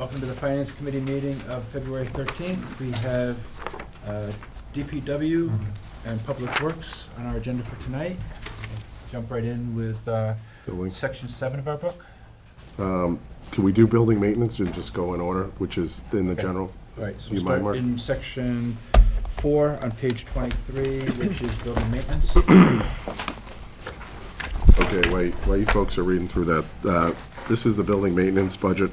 Welcome to the Finance Committee meeting of February 13th. We have DPW and Public Works on our agenda for tonight. Jump right in with Section 7 of our book. Can we do building maintenance and just go in order, which is in the general? Right, so You we'll mind, start Mark? in Section 4 on page 23, which is building maintenance. Okay, while you folks are reading through that, this is the building maintenance budget.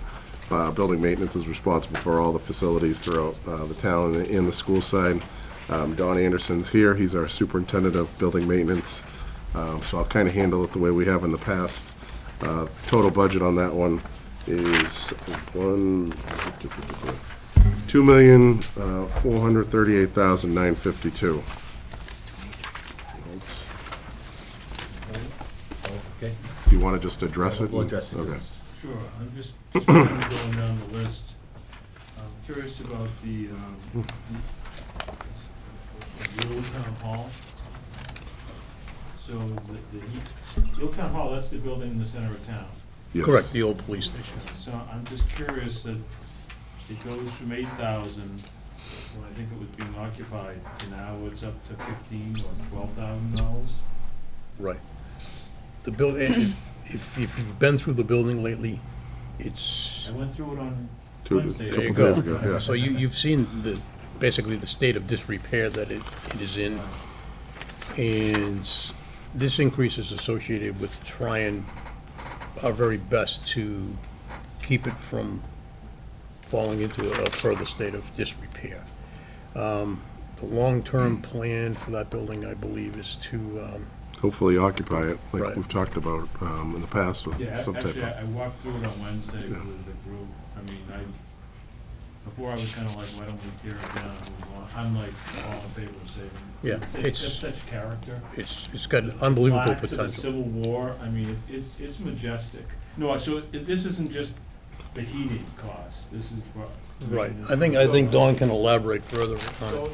Building maintenance is responsible for all the facilities throughout the town and the school side. Don Anderson's here. He's our superintendent of building maintenance. So I'll kind of handle it the way we have in the past. Total budget on that one is $2,438,952. Okay. Do you want to just address it? We'll address it. Okay. Sure, I'm just kind of going down the list. I'm curious about the old town hall. So the old town hall, that's the building in the center of town. Yes. Correct, the old police station. So I'm just curious that it goes from 8,000, when I think it was being occupied, to now it's up to $15,000 or $12,000. Right. The building, if you've been through the building lately, it's, I went through it on Two Wednesday. there you couple go. days ago, yeah. So you've seen basically the state of disrepair that it is in. And this increase is associated with trying our very best to keep it from falling into a further state of disrepair. The long-term plan for that building, I believe, is to, Hopefully occupy it, like Right. we've talked about in the past with Yeah, some type actually, of... I walked through it on Wednesday with the group. I mean, before I was kind of like, why don't we tear it down? I'm like all in favor of saving it. Yeah, It's it's- such character. it's got unbelievable Plaques of the potential. Civil War, I mean, it's majestic. No, so this isn't just the heating cost, this is for. Right. I think Dawn can elaborate further on So, it.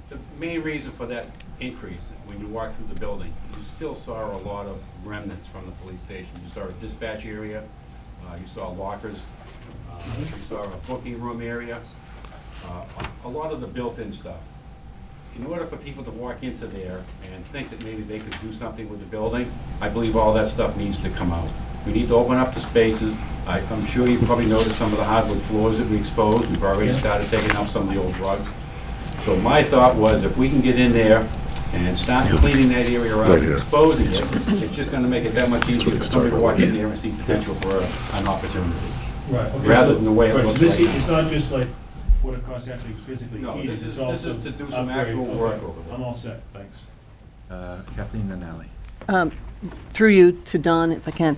the main reason for that increase, when you walk through the building, you still saw a lot of remnants from the police station. You saw a dispatch area, you saw lockers, you saw a booking room area, a lot of the built-in stuff. In order for people to walk into there and think that maybe they could do something with the building, I believe all that stuff needs to come out. We need to open up the spaces. I'm sure you probably noticed some of the hardwood floors that we exposed. We've already started taking up some of the old rugs. So my thought was, if we can get in there and start cleaning that area out Right and here. exposing it, it's just gonna make it that much easier for somebody to walk in there and see potential for an opportunity. Right, okay. Rather so- than the way it right, so looks this right heat- now. It's not just like what it costs to actually physically No, heat, this it's is also to do some upgrade. actual Okay, work over there. I'm all set, thanks. Kathleen and Ally. Through you to Don, if I can.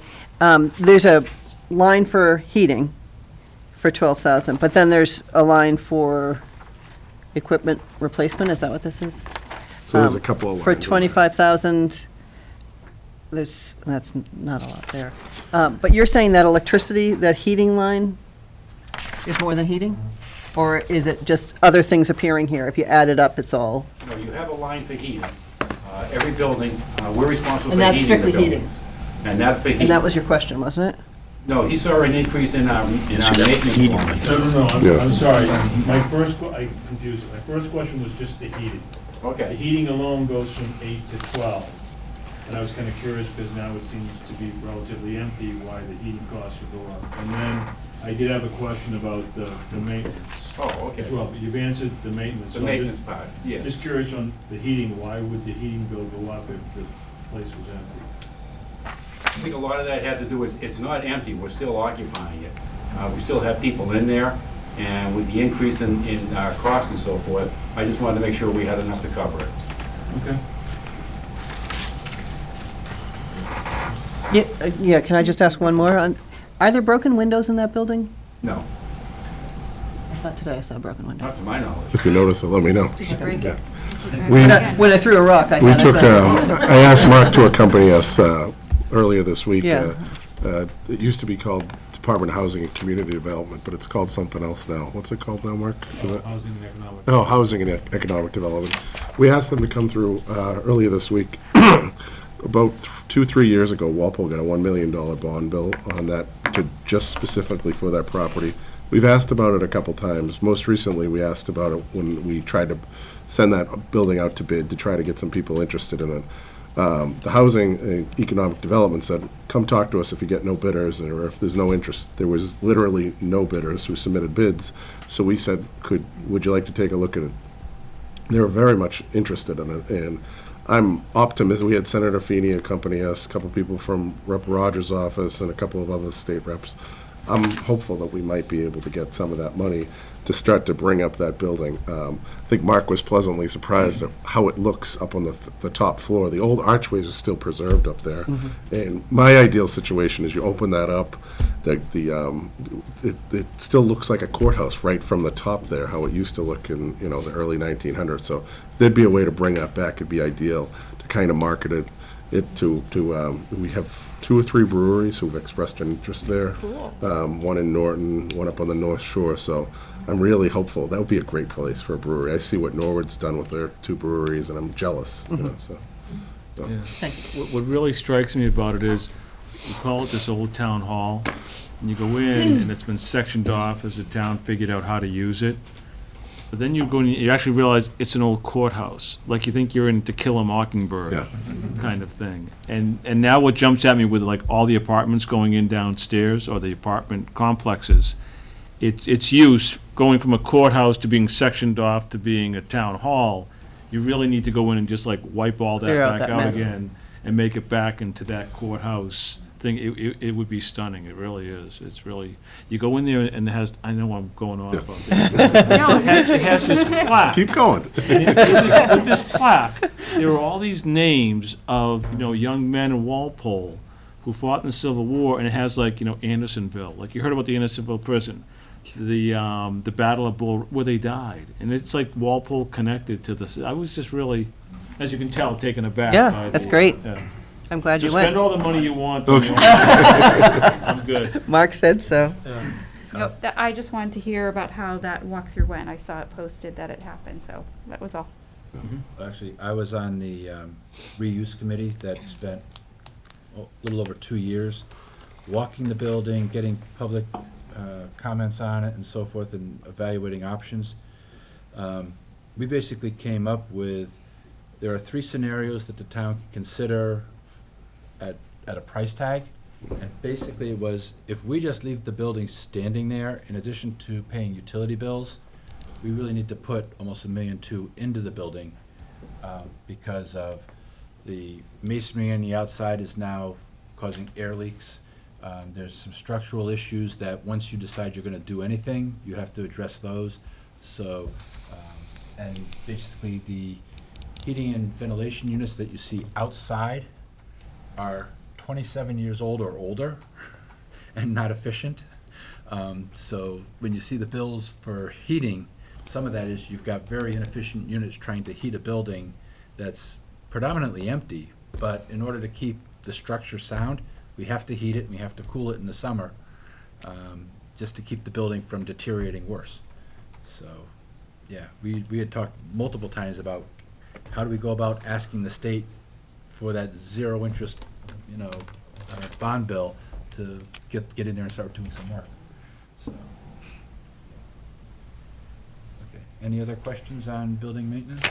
There's a line for heating for 12,000, but then there's a line for equipment replacement, is that what this is? So there's a couple of For lines in there. 25,000, that's not a lot there. But you're saying that electricity, that heating line is more than heating? Or is it just other things appearing here? If you add it up, it's all? No, you have a line for heating. Every building, we're responsible And for that's heating the strictly heating? buildings. And that's for heating. And that was your question, wasn't it? No, he saw an increase in our maintenance line. No, Yeah. I'm sorry, my first, I confused it, my first question was just the heating. The Okay. heating alone goes from 8 to 12, and I was kind of curious, because now it seems to be relatively empty, why the heating costs would go up. And then I did have a question about the maintenance Oh, okay. as well, but you've answered the maintenance. The So I'm just- maintenance part, yes. Just curious on the heating, why would the heating bill go up if the place was empty? I think a lot of that had to do with, it's not empty, we're still occupying it. We still have people in there, and with the increase in costs and so forth, I just wanted to make sure we had enough to cover it. Okay. Yeah, can I just ask one more? Are there broken windows in that building? No, I thought today I saw a broken window. not to my knowledge. If you notice it, let me know. Did you break it? We, When I threw a rock, I we thought I took, saw it. I asked Mark to accompany us earlier this week. Yeah. It used to be called Department of Housing and Community Development, but it's called something else now. What's it called now, Mark? Is it? Housing and economic. Oh, Housing and Economic Development. We asked them to come through earlier this week about 2-3 years ago, Walpole got a $1 million bond bill on that, to just specifically for that property. We've asked about it a couple times. Most recently, we asked about it when we tried to send that building out to bid to try to get some people interested in it. The Housing and Economic Development said, come talk to us if you get no bidders, or if there's no interest. There was literally no bidders who submitted bids. So we said, would you like to take a look at it? They were very much interested in it, and I'm optimistic. We had Senator Feeney accompany us, a couple people from Rep. Rogers' office, and a couple of other state reps. I'm hopeful that we might be able to get some of that money to start to bring up that building. I think Mark was pleasantly surprised at how it looks up on the top floor. The old archways are still preserved up there. And my ideal situation is you open that up, it still looks like a courthouse right from the top there, how it used to look in, the early 1900s. So if there'd be a way to bring that back, it'd be ideal to kind of market it to we have 2 or 3 breweries who've expressed an interest there. Cool. One in Norton, one up on the North Shore, so I'm really hopeful. That would be a great place for a brewery. I see what Norwood's done with their 2 breweries, and I'm jealous, so. Yeah. Thanks. What really strikes me about it is, you call it this old town hall, and you go in, and it's been sectioned off as the town figured out how to use it. But then you go and you actually realize it's an old courthouse, like you think you're in To Kill a Mockingbird Yeah. kind of thing. And now what jumps at me with like all the apartments going in downstairs, or the apartment complexes, its use, going from a courthouse to being sectioned off to being a town hall, you really need to go in and just like wipe all that Clear out back that out mess. again and make it back into that courthouse thing. It would be stunning, it really is. It's really, you go in there and it has, I know I'm going on about this. It has this plaque. Keep going. And with this plaque, there are all these names of, young men in Walpole who fought in the Civil War, and it has like, Andersonville. Like, you heard about the Andersonville prison, the Battle of Bull, where they died. And it's like Walpole connected to this. I was just really, as you can tell, taken aback. Yeah, by that's the- great. yeah. I'm glad you Just spend went. all the money you want. I'm good. Mark said so. Nope, I just wanted to hear about how that walkthrough went. I saw it posted that it happened, so that was all. Actually, I was on the reuse committee that spent a little over 2 years walking the building, getting public comments on it and so forth, and evaluating options. We basically came up with, there are 3 scenarios that the town can consider at a price tag. And basically it was, if we just leave the building standing there, in addition to paying utility bills, we really need to put almost $1.2 million into the building, because of the masonry on the outside is now causing air leaks. There's some structural issues that once you decide you're gonna do anything, you have to address those. So, and basically the heating and ventilation units that you see outside are 27 years old or older and not efficient. So when you see the bills for heating, some of that is you've got very inefficient units trying to heat a building that's predominantly empty, but in order to keep the structure sound, we have to heat it and we have to cool it in the summer, just to keep the building from deteriorating worse. So, yeah, we had talked multiple times about how do we go about asking the state for that zero interest, bond bill to get in there and start doing some work. So, okay. Any other questions on building maintenance?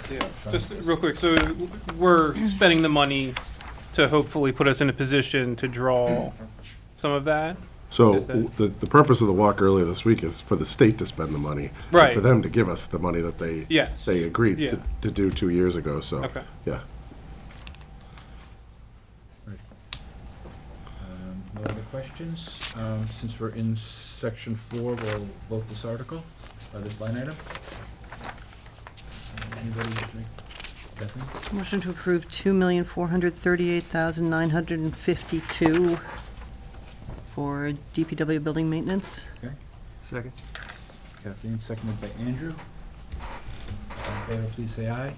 Yeah, just real quick, so we're spending the money to hopefully put us in a position to draw some of that? So Is that- the purpose of the walk earlier this week is for the state to spend the money. and Right. For them to give us the money that they Yes. they agreed Yeah. to do 2 years ago, so, Okay. yeah. No other questions? Since we're in section 4, we'll vote this article, this line item. Anybody wish to make, Kathleen? Motion to approve $2,438,952 for DPW building maintenance. Okay. Second. Kathleen, seconded by Andrew. All in favor, please say aye.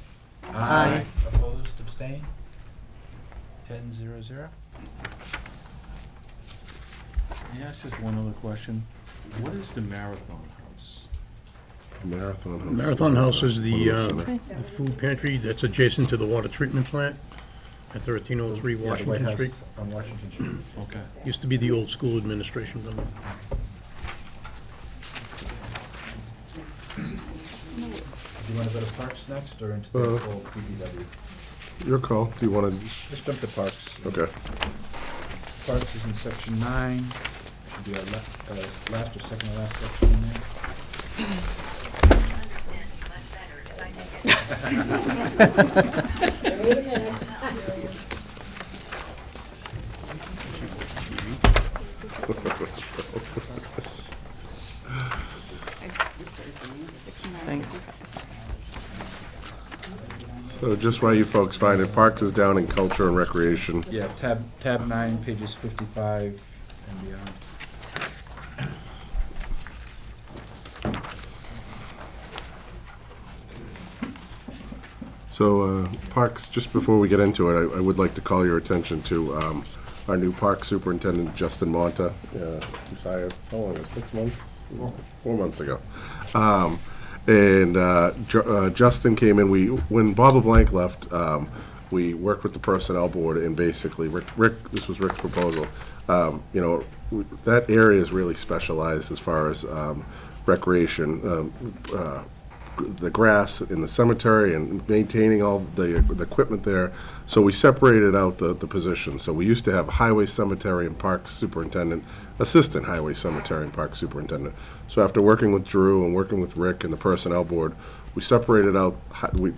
Aye. Opposed, abstained? 10-0-0. May I ask just one other question? What is the Marathon House? Marathon House. Marathon House is the Center. food pantry that's adjacent to the water treatment plant at 1303 Yeah, the White Washington House Street. On Washington Street. Okay. Used to be the old school administration building. Do you want to go to Parks next, or into the whole PPW? Your call. Do you want to, Just jump to Parks. okay. Parks is in section 9. Should be our last or second to last section in there. Thanks. So just while you folks find it, Parks is down in Culture and Recreation. Yeah, tab 9, pages 55 and beyond. So, Parks, just before we get into it, I would like to call your attention to our new Park Superintendent, Justin Monta. He's hired, how long ago, 6 months? 4 months ago. Justin came in, when Bob LeBlanc left, we worked with the Personnel Board, and basically, Rick, this was Rick's proposal. That area is really specialized as far as recreation. The grass in the cemetery and maintaining all the equipment there. So we separated out the positions. So we used to have highway, cemetery, and park superintendent, assistant highway, cemetery, and park superintendent. So after working with Drew and working with Rick and the personnel board, we separated out, we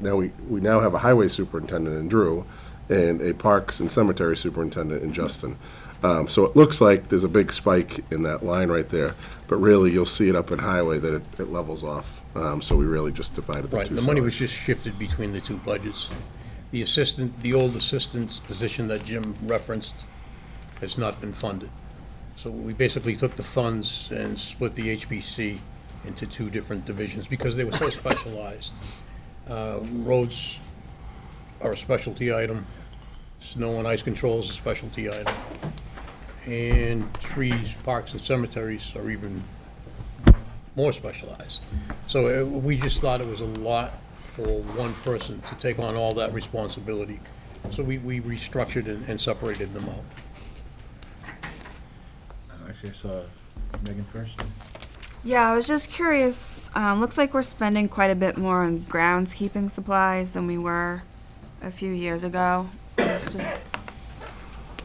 now have a highway superintendent in Drew and a parks and cemetery superintendent in Justin. So it looks like there's a big spike in that line right there, but really you'll see it up in highway that it levels off. So we really just divided the Right, two the money was salaries. just shifted between the two budgets. The old assistant's position that Jim referenced has not been funded. So we basically took the funds and split the HPC into two different divisions because they were so specialized. Roads are a specialty item, snow and ice control is a specialty item, and trees, parks, and cemeteries are even more specialized. So we just thought it was a lot for one person to take on all that responsibility. So we restructured and separated them out. Actually, I saw Megan first. Yeah, I was just curious. Looks like we're spending quite a bit more on groundskeeping supplies than we were a few years ago. It's just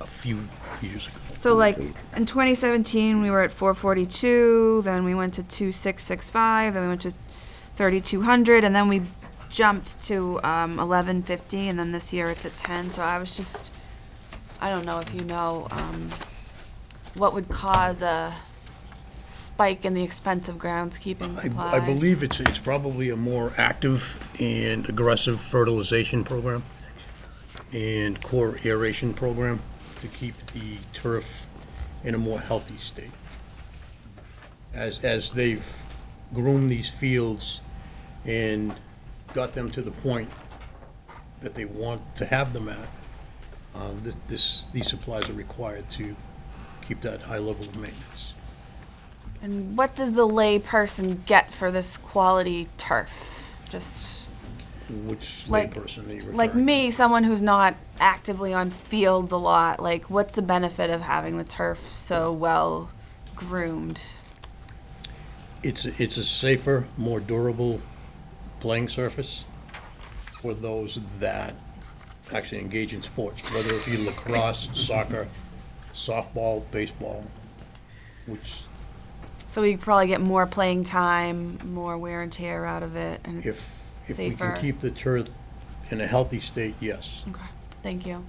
A few years ago. so like in 2017 we were at 442, then we went to 2665, then we went to 3200, and then we jumped to 1150, and then this year it's at 10. So I was just, I don't know if you know what would cause a spike in the expense of groundskeeping supplies. I believe it's probably a more active and aggressive fertilization program and core aeration program to keep the turf in a more healthy state. As they've groomed these fields and got them to the point that they want to have them at, these supplies are required to keep that high level of maintenance. And what does the lay person get for this quality turf? Just Which Like- layperson are you referring like to? me, someone who's not actively on fields a lot, like what's the benefit of having the turf so well groomed? It's a safer, more durable playing surface for those that actually engage in sports, whether it be lacrosse, soccer, softball, baseball, which So we probably get more playing time, more wear and tear out of it, and if we safer. can keep the turf in a healthy state, yes. Okay, thank you.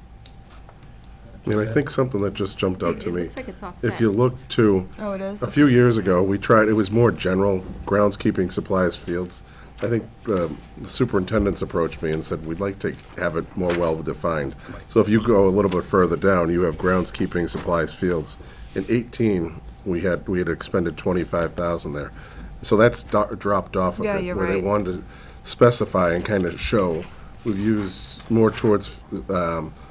And I think something that just jumped out to It me, looks like it's offset. if you look to, Oh, it is? a few years ago, we tried, it was more general groundskeeping supplies fields. I think the superintendents approached me and said, we'd like to have it more well-defined. So if you go a little bit further down, you have groundskeeping supplies fields. In 18, we had expended 25,000 there. So that's dropped off a Yeah, bit. you're Where they right. wanted to specify and kind of show, we've used more towards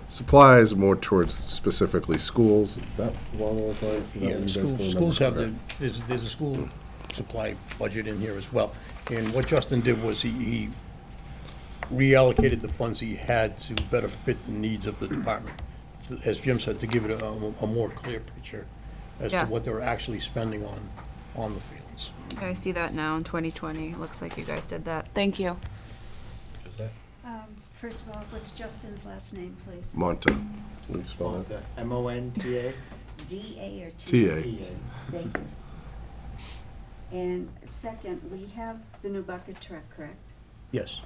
supplies, more towards specifically schools. Is that along those lines? Is that what you Yeah, guys can remember schools have correct? there's a school supply budget in here as well. And what Justin did was he reallocated the funds he had to better fit the needs of the department. As Jim said, to give it a more clear picture as to Yeah. what they're actually spending on the fields. I see that now in 2020. Looks like you guys did that. Thank you. Josette? First of all, what's Justin's last name, please? Monta, will you spell that? M-O-N-T-A? D-A or T-A. T? Thank you. And second, we have the new bucket truck, correct? Yes,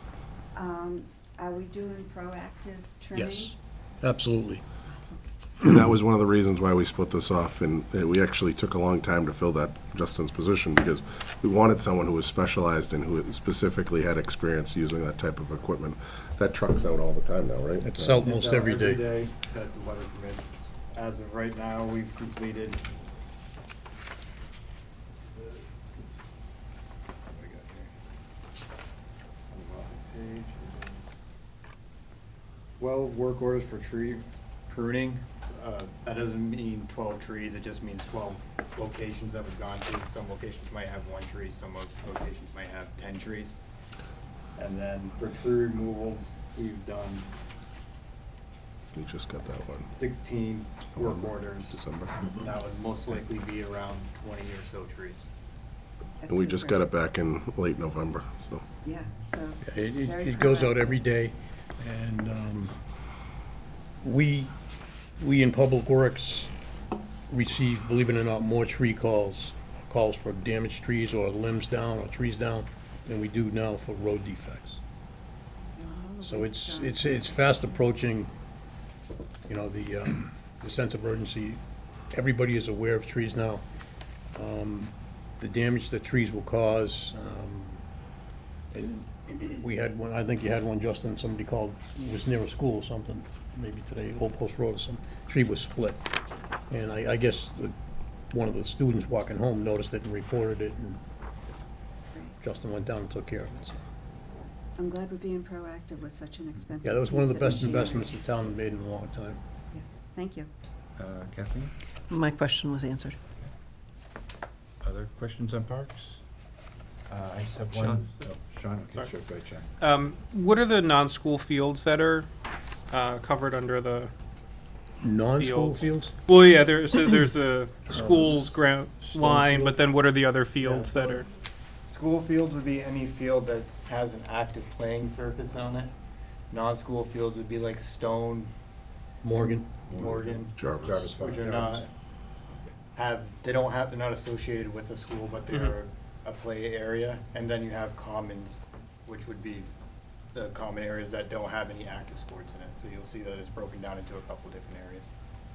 Are we doing proactive trimming? yes, absolutely. Awesome. And that was one of the reasons why we split this off, and we actually took a long time to fill that Justin's position, because we wanted someone who was specialized and who specifically had experience using that type of equipment. That truck's out all the time now, right? It's almost every Every day. day that the weather permits. As of right now, we've completed. What do I got here? On the bottom page. 12 work orders for tree pruning. That doesn't mean 12 trees, it just means 12 locations that we've gone to. Some locations might have 1 tree, some locations might have 10 trees. And then for tree removals, we've done We just got that one. 16 work orders. December. That would most likely be around 20 or so trees. That's And we just super. got it back in late November, so. Yeah, so It, it's very it goes out proactive. every day, and we in Public Works receive, believe it or not, more tree calls for damaged trees or limbs down or trees down than we do now for road defects. Oh, So good it's stuff. fast approaching, you know, the sense of urgency. Everybody is aware of trees now. The damage that trees will cause, and we had one, I think you had one, Justin, somebody called, it was near a school or something, maybe today, Old Post Road or some, tree was split. And I guess one of the students walking home noticed it and reported it, and Justin went down and took care of it, so. I'm glad we're being proactive with such an expensive. Yeah, that was one of the piece best machinery. investments the town had made in a long time. Yeah, thank you. Kathleen? My question was answered. Other questions on parks? I just have one. Oh, Sean, okay, Sorry. sure, go ahead, Sean. What are the non-school fields that are covered under the? Non-school Fields. fields? Well, yeah, there's the school's ground line, field. but then what are the other fields that are? School fields would be any field that has an active playing surface on it. Non-school fields would be like Stone, Morgan? Morgan, Jarvis. which are not, they're not associated with the school, but they're a play area. And then you have commons, which would be the common areas that don't have any active sports in it. So you'll see that it's broken down into a couple different areas.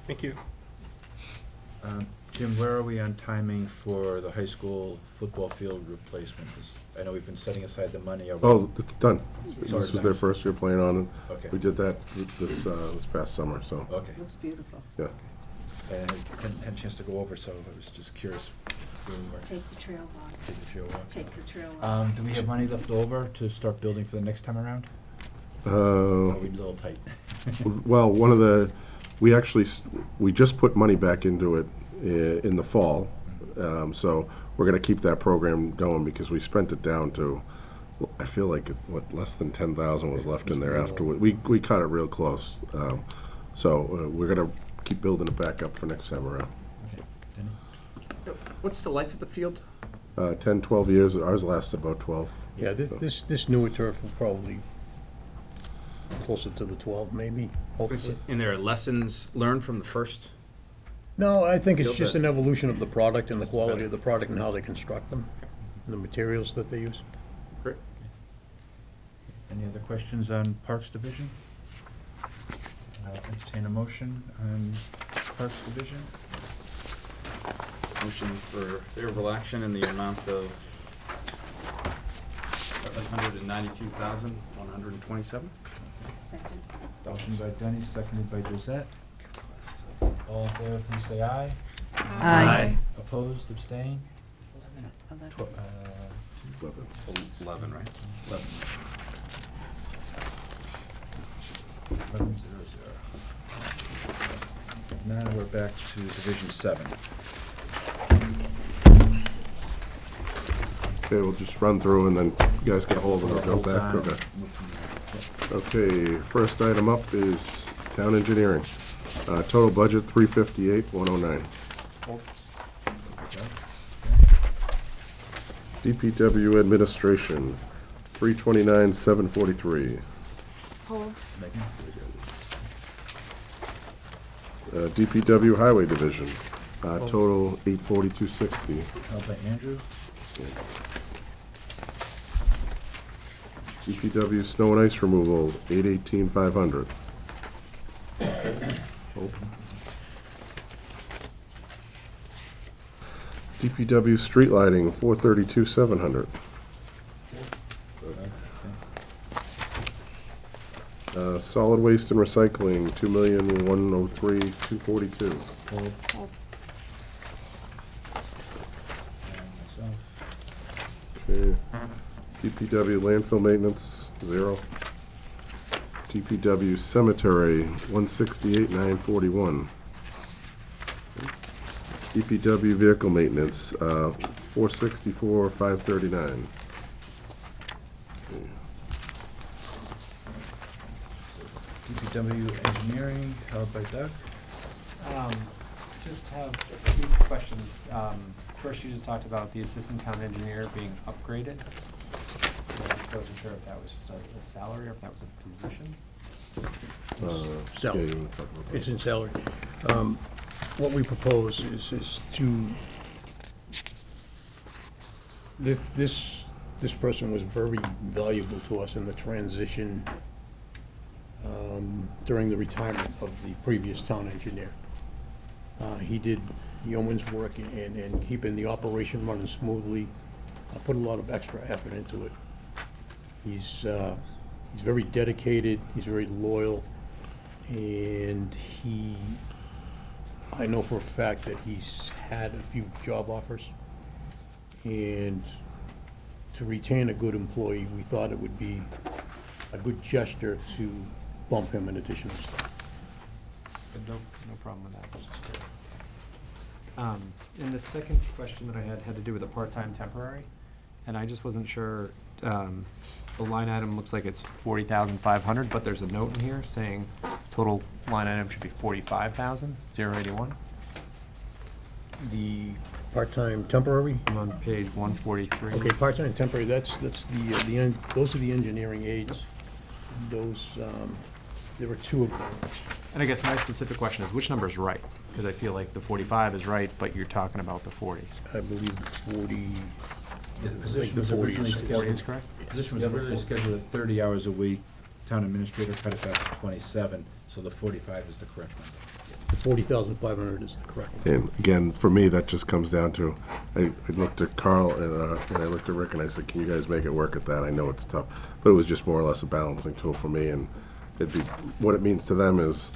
Thank you. Jim, where are we on timing for the high school football field replacement? 'Cause I know we've been setting aside the money. Are we- Oh, it's done. It's This already was their done. first year playing on it. Okay. We did that this past summer, so, Okay. Looks beautiful. yeah. And I hadn't had a chance to go over, so I was just curious where we were. Take the trail walk, Take the trail walk. take the trail walk. Do we have money left over to start building for the next time around? Or Uh, are we a little tight? Well, we actually, we just put money back into it in the fall. So we're gonna keep that program going because we spent it down to, I feel like, less than 10,000 was left in there after. We cut it real close. So we're gonna keep building it back up for next time around. Okay. Denny? What's the life of the field? 10, 12 years, ours lasted about 12. Yeah, this newer turf will probably closer to the 12, maybe, hopefully. And there are lessons learned from the first? No, I think it's Build just that. an evolution of the product and the Just quality better. of the product and how they construct them, and the materials that they use. Great. Any other questions on Parks Division? Entertain a motion on Parks Division? Motion for favorable action in the amount of $792,127. Second. Motion by Denny, seconded by Josette. All in favor, please say aye. Aye. Opposed, abstained? 11. 11, right? 11-0-0. Now we're back to Division 7. Okay, we'll just run through and then you guys get a hold of it or go Hold back. on. Okay. Move from there. Okay, first item up is town engineering. Total budget, 358,109. DPW administration, 329,743. Hold. DPW highway division, total 842,60. Held by Andrew. DPW snow and ice removal, 818,500. DPW street lighting, 432,700. Solid waste and recycling, 2,103,242. Hold. Hold. And myself. Okay. DPW landfill maintenance, 0. DPW cemetery, 168,941. DPW vehicle maintenance, 464,539. DPW engineering, held by Doug. Just have two questions. First, you just talked about the assistant town engineer being upgraded. I wasn't sure if that was just a salary or if that was a position. Salary. Yeah, you wanna talk about that? It's in salary. What we propose is to, this person was very valuable to us in the transition during the retirement of the previous town engineer. He did yeoman's work in keeping the operation running smoothly, put a lot of extra effort into it. He's very dedicated, he's very loyal, and I know for a fact that he's had a few job offers. And to retain a good employee, we thought it would be a good gesture to bump him an additional step. But no problem with that, which is great. And the second question that I had to do with a part-time temporary, and I just wasn't sure, the line item looks like it's 40,500, but there's a note in here saying total line item should be 45,081. The part-time temporary? I'm on page 143. Okay, part-time temporary, that's those are the engineering aides. Those, there were two of them. And I guess my specific question is, which number is right? Because I feel like the 45 is right, but you're talking about the 40. I believe 40. The position the was 40 originally is- 40 is scheduled, correct? position was originally scheduled at 30 hours a week. Town administrator cut it back to 27, so the 45 is the correct number. The 40,500 is the correct one. And again, for me, that just comes down to, I looked at Carl and I looked at Rick and I said, can you guys make it work at that? I know it's tough, but it was just more or less a balancing tool for me, and it'd be, what it means to them is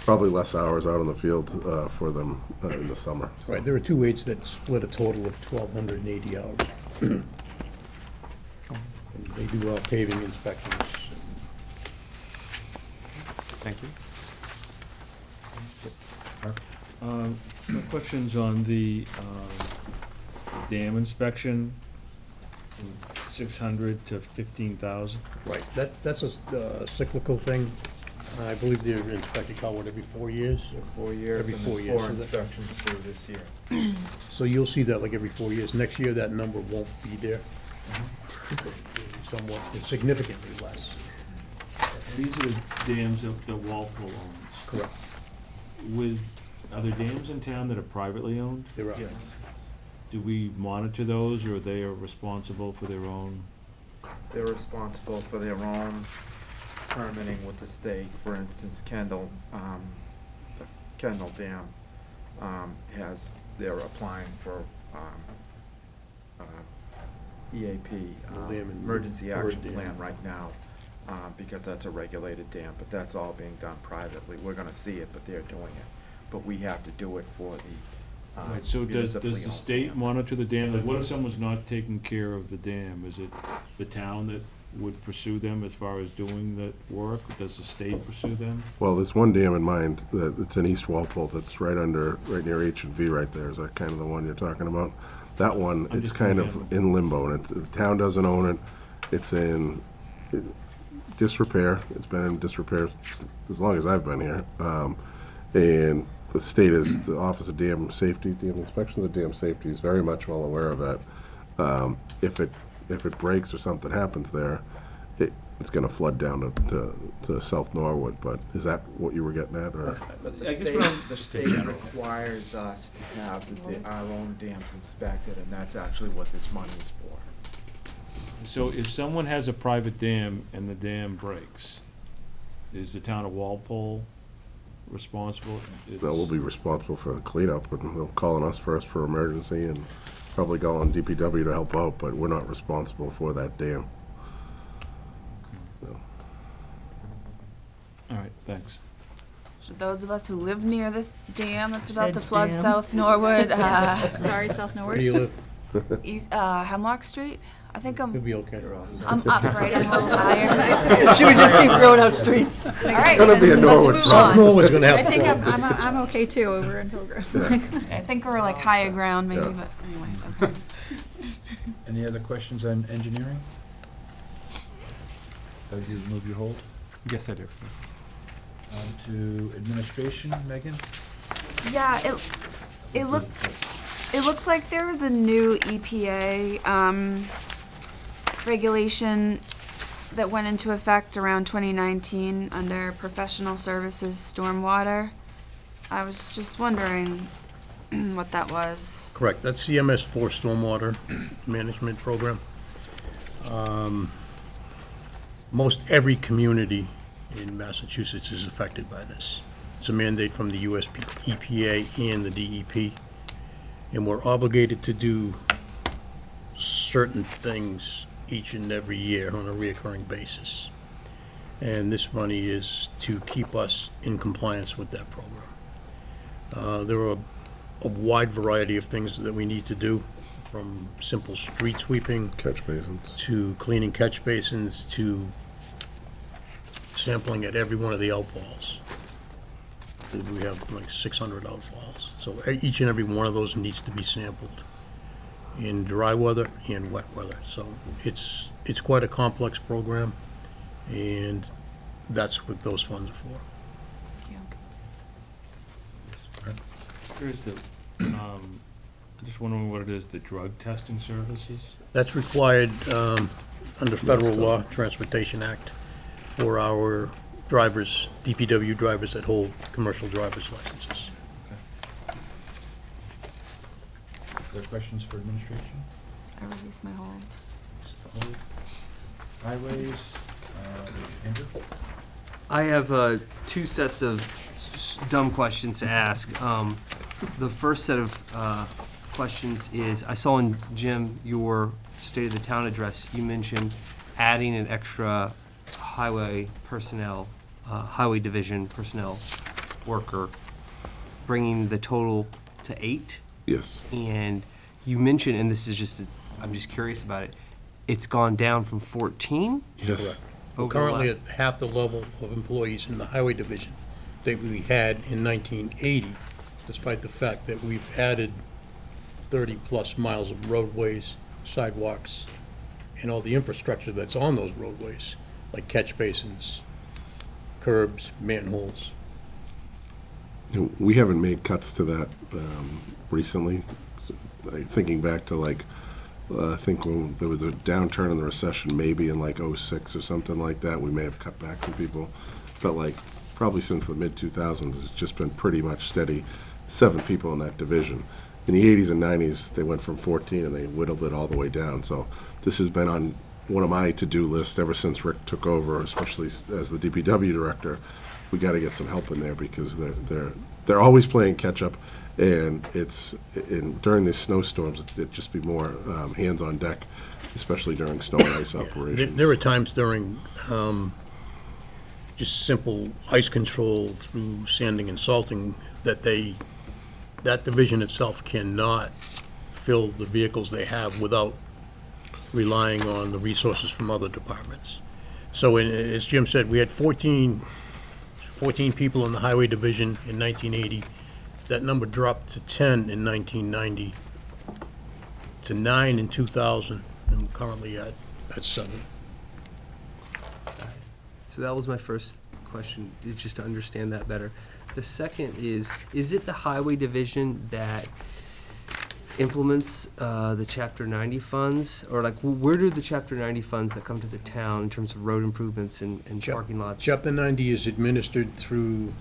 probably less hours out on the field for them in the summer. Right, there are two aides that split a total of 1,280 hours. And they do paving inspections. Thank you. My question's on the dam inspection, 600 to 15,000. Right, that's a cyclical thing. I believe they're inspected, Carl, what, every 4 years? 4 years, Every and 4 there's years, 4 so that- inspections through this year. So you'll see that like every 4 years. Next year, that number won't be there. Somewhat, it's significantly less. These are the dams that Walpole owns. Correct. Are there dams in town that are privately owned? There are. Yes. Do we monitor those, or they are responsible for their own? They're responsible for their own permitting with the state. For instance, the Kendall Dam they're applying for EAP, Dam and Emergency Bird Action Dam. Plan right now, because that's a regulated dam, but that's all being done privately. We're gonna see it, but they're doing it. But we have to do it for the Right, so does municipally the owned state dams. monitor the dam? Like, what if someone's not taking care of the dam? Is it the town that would pursue them as far as doing the work? Does the state pursue them? Well, there's one dam in mind that it's in East Walpole that's right near H&V right there. Is that kind of the one you're talking about? That one, I'm it's just kind thinking- of in limbo, and the town doesn't own it. It's in disrepair. It's been in disrepair as long as I've been here. And the state the Office of Dam Safety, Dam Inspections of Dam Safety is very much well aware of that. If it breaks or something happens there, it's gonna flood down to South Norwood, but is that what you were getting at, or? But I the guess what state, the state requires us to have our own dams inspected, and that's actually what this money is for. So if someone has a private dam and the dam breaks, is the town of Walpole responsible? We'll be responsible for the cleanup, but they'll call on us first for emergency and probably call on DPW to help out, but we're not responsible for that dam. No. All right, thanks. Should those of us who live near this dam that's about Said to flood dam. South Norwood, Sorry, South Where Norwood. do you live? Hemlock Street? I think You'll I'm be okay. upright and a little higher. Should we just keep throwing out streets? All right, Gonna be a then Norwood let's move South on. Norwood's gonna have. I think I'm okay too over in Pilgrim. I think we're like higher ground maybe, Yeah. but anyway, okay. Any other questions on engineering? Doug, you move your hold. Yes, I do. On to administration, Megan? Yeah, it looks like there was a new EPA regulation that went into effect around 2019 under professional services stormwater. I was just wondering what that was. Correct, that's CMS4 Stormwater Management Program. Most every community in Massachusetts is affected by this. It's a mandate from the US EPA and the DEP, and we're obligated to do certain things each and every year on a reoccurring basis. And this money is to keep us in compliance with that program. There are a wide variety of things that we need to do, from simple street sweeping Catch basins. to cleaning catch basins to sampling at every one of the outfalls. We have like 600 outfalls, so each and every one of those needs to be sampled in dry weather and wet weather. So it's quite a complex program, and that's what those funds are for. Here's the, I'm just wondering what it is, the drug testing services? That's required under federal law, Transportation Act, for our drivers, DPW drivers that hold commercial driver's licenses. Other questions for administration? I released my hold. Just the hold. Highways, Andrew? I have two sets of dumb questions to ask. The first set of questions is, I saw in, Jim, your State of the Town address, you mentioned adding an extra highway personnel, highway division personnel worker, bringing the total to 8. Yes. And you mentioned, and this is just, I'm just curious about it, it's gone down from 14? Yes. We're over the currently last- at half the level of employees in the highway division that we had in 1980, despite the fact that we've added 30-plus miles of roadways, sidewalks, and all the infrastructure that's on those roadways, like catch basins, curbs, manholes. We haven't made cuts to that recently. Thinking back to I think when there was a downturn in the recession, maybe in like '06 or something like that, we may have cut back some people. But probably since the mid-2000s, it's just been pretty much steady, 7 people in that division. In the 80s and 90s, they went from 14 and they whittled it all the way down. So this has been on one of my to-do lists ever since Rick took over, especially as the DPW director. We got to get some help in there because they're always playing catch-up, and during these snowstorms, it'd just be more hands on deck, especially during snow and ice operations. There are times during just simple ice control through sanding and salting that that division itself cannot fill the vehicles they have without relying on the resources from other departments. So as Jim said, we had 14 people in the highway division in 1980. That number dropped to 10 in 1990, to 9 in 2000, and we're currently at 7. So that was my first question, is just to understand that better. The second is it the highway division that implements the Chapter 90 funds? Or like, where do the Chapter 90 funds that come to the town in terms of road improvements and parking lots? Chapter 90 is administered through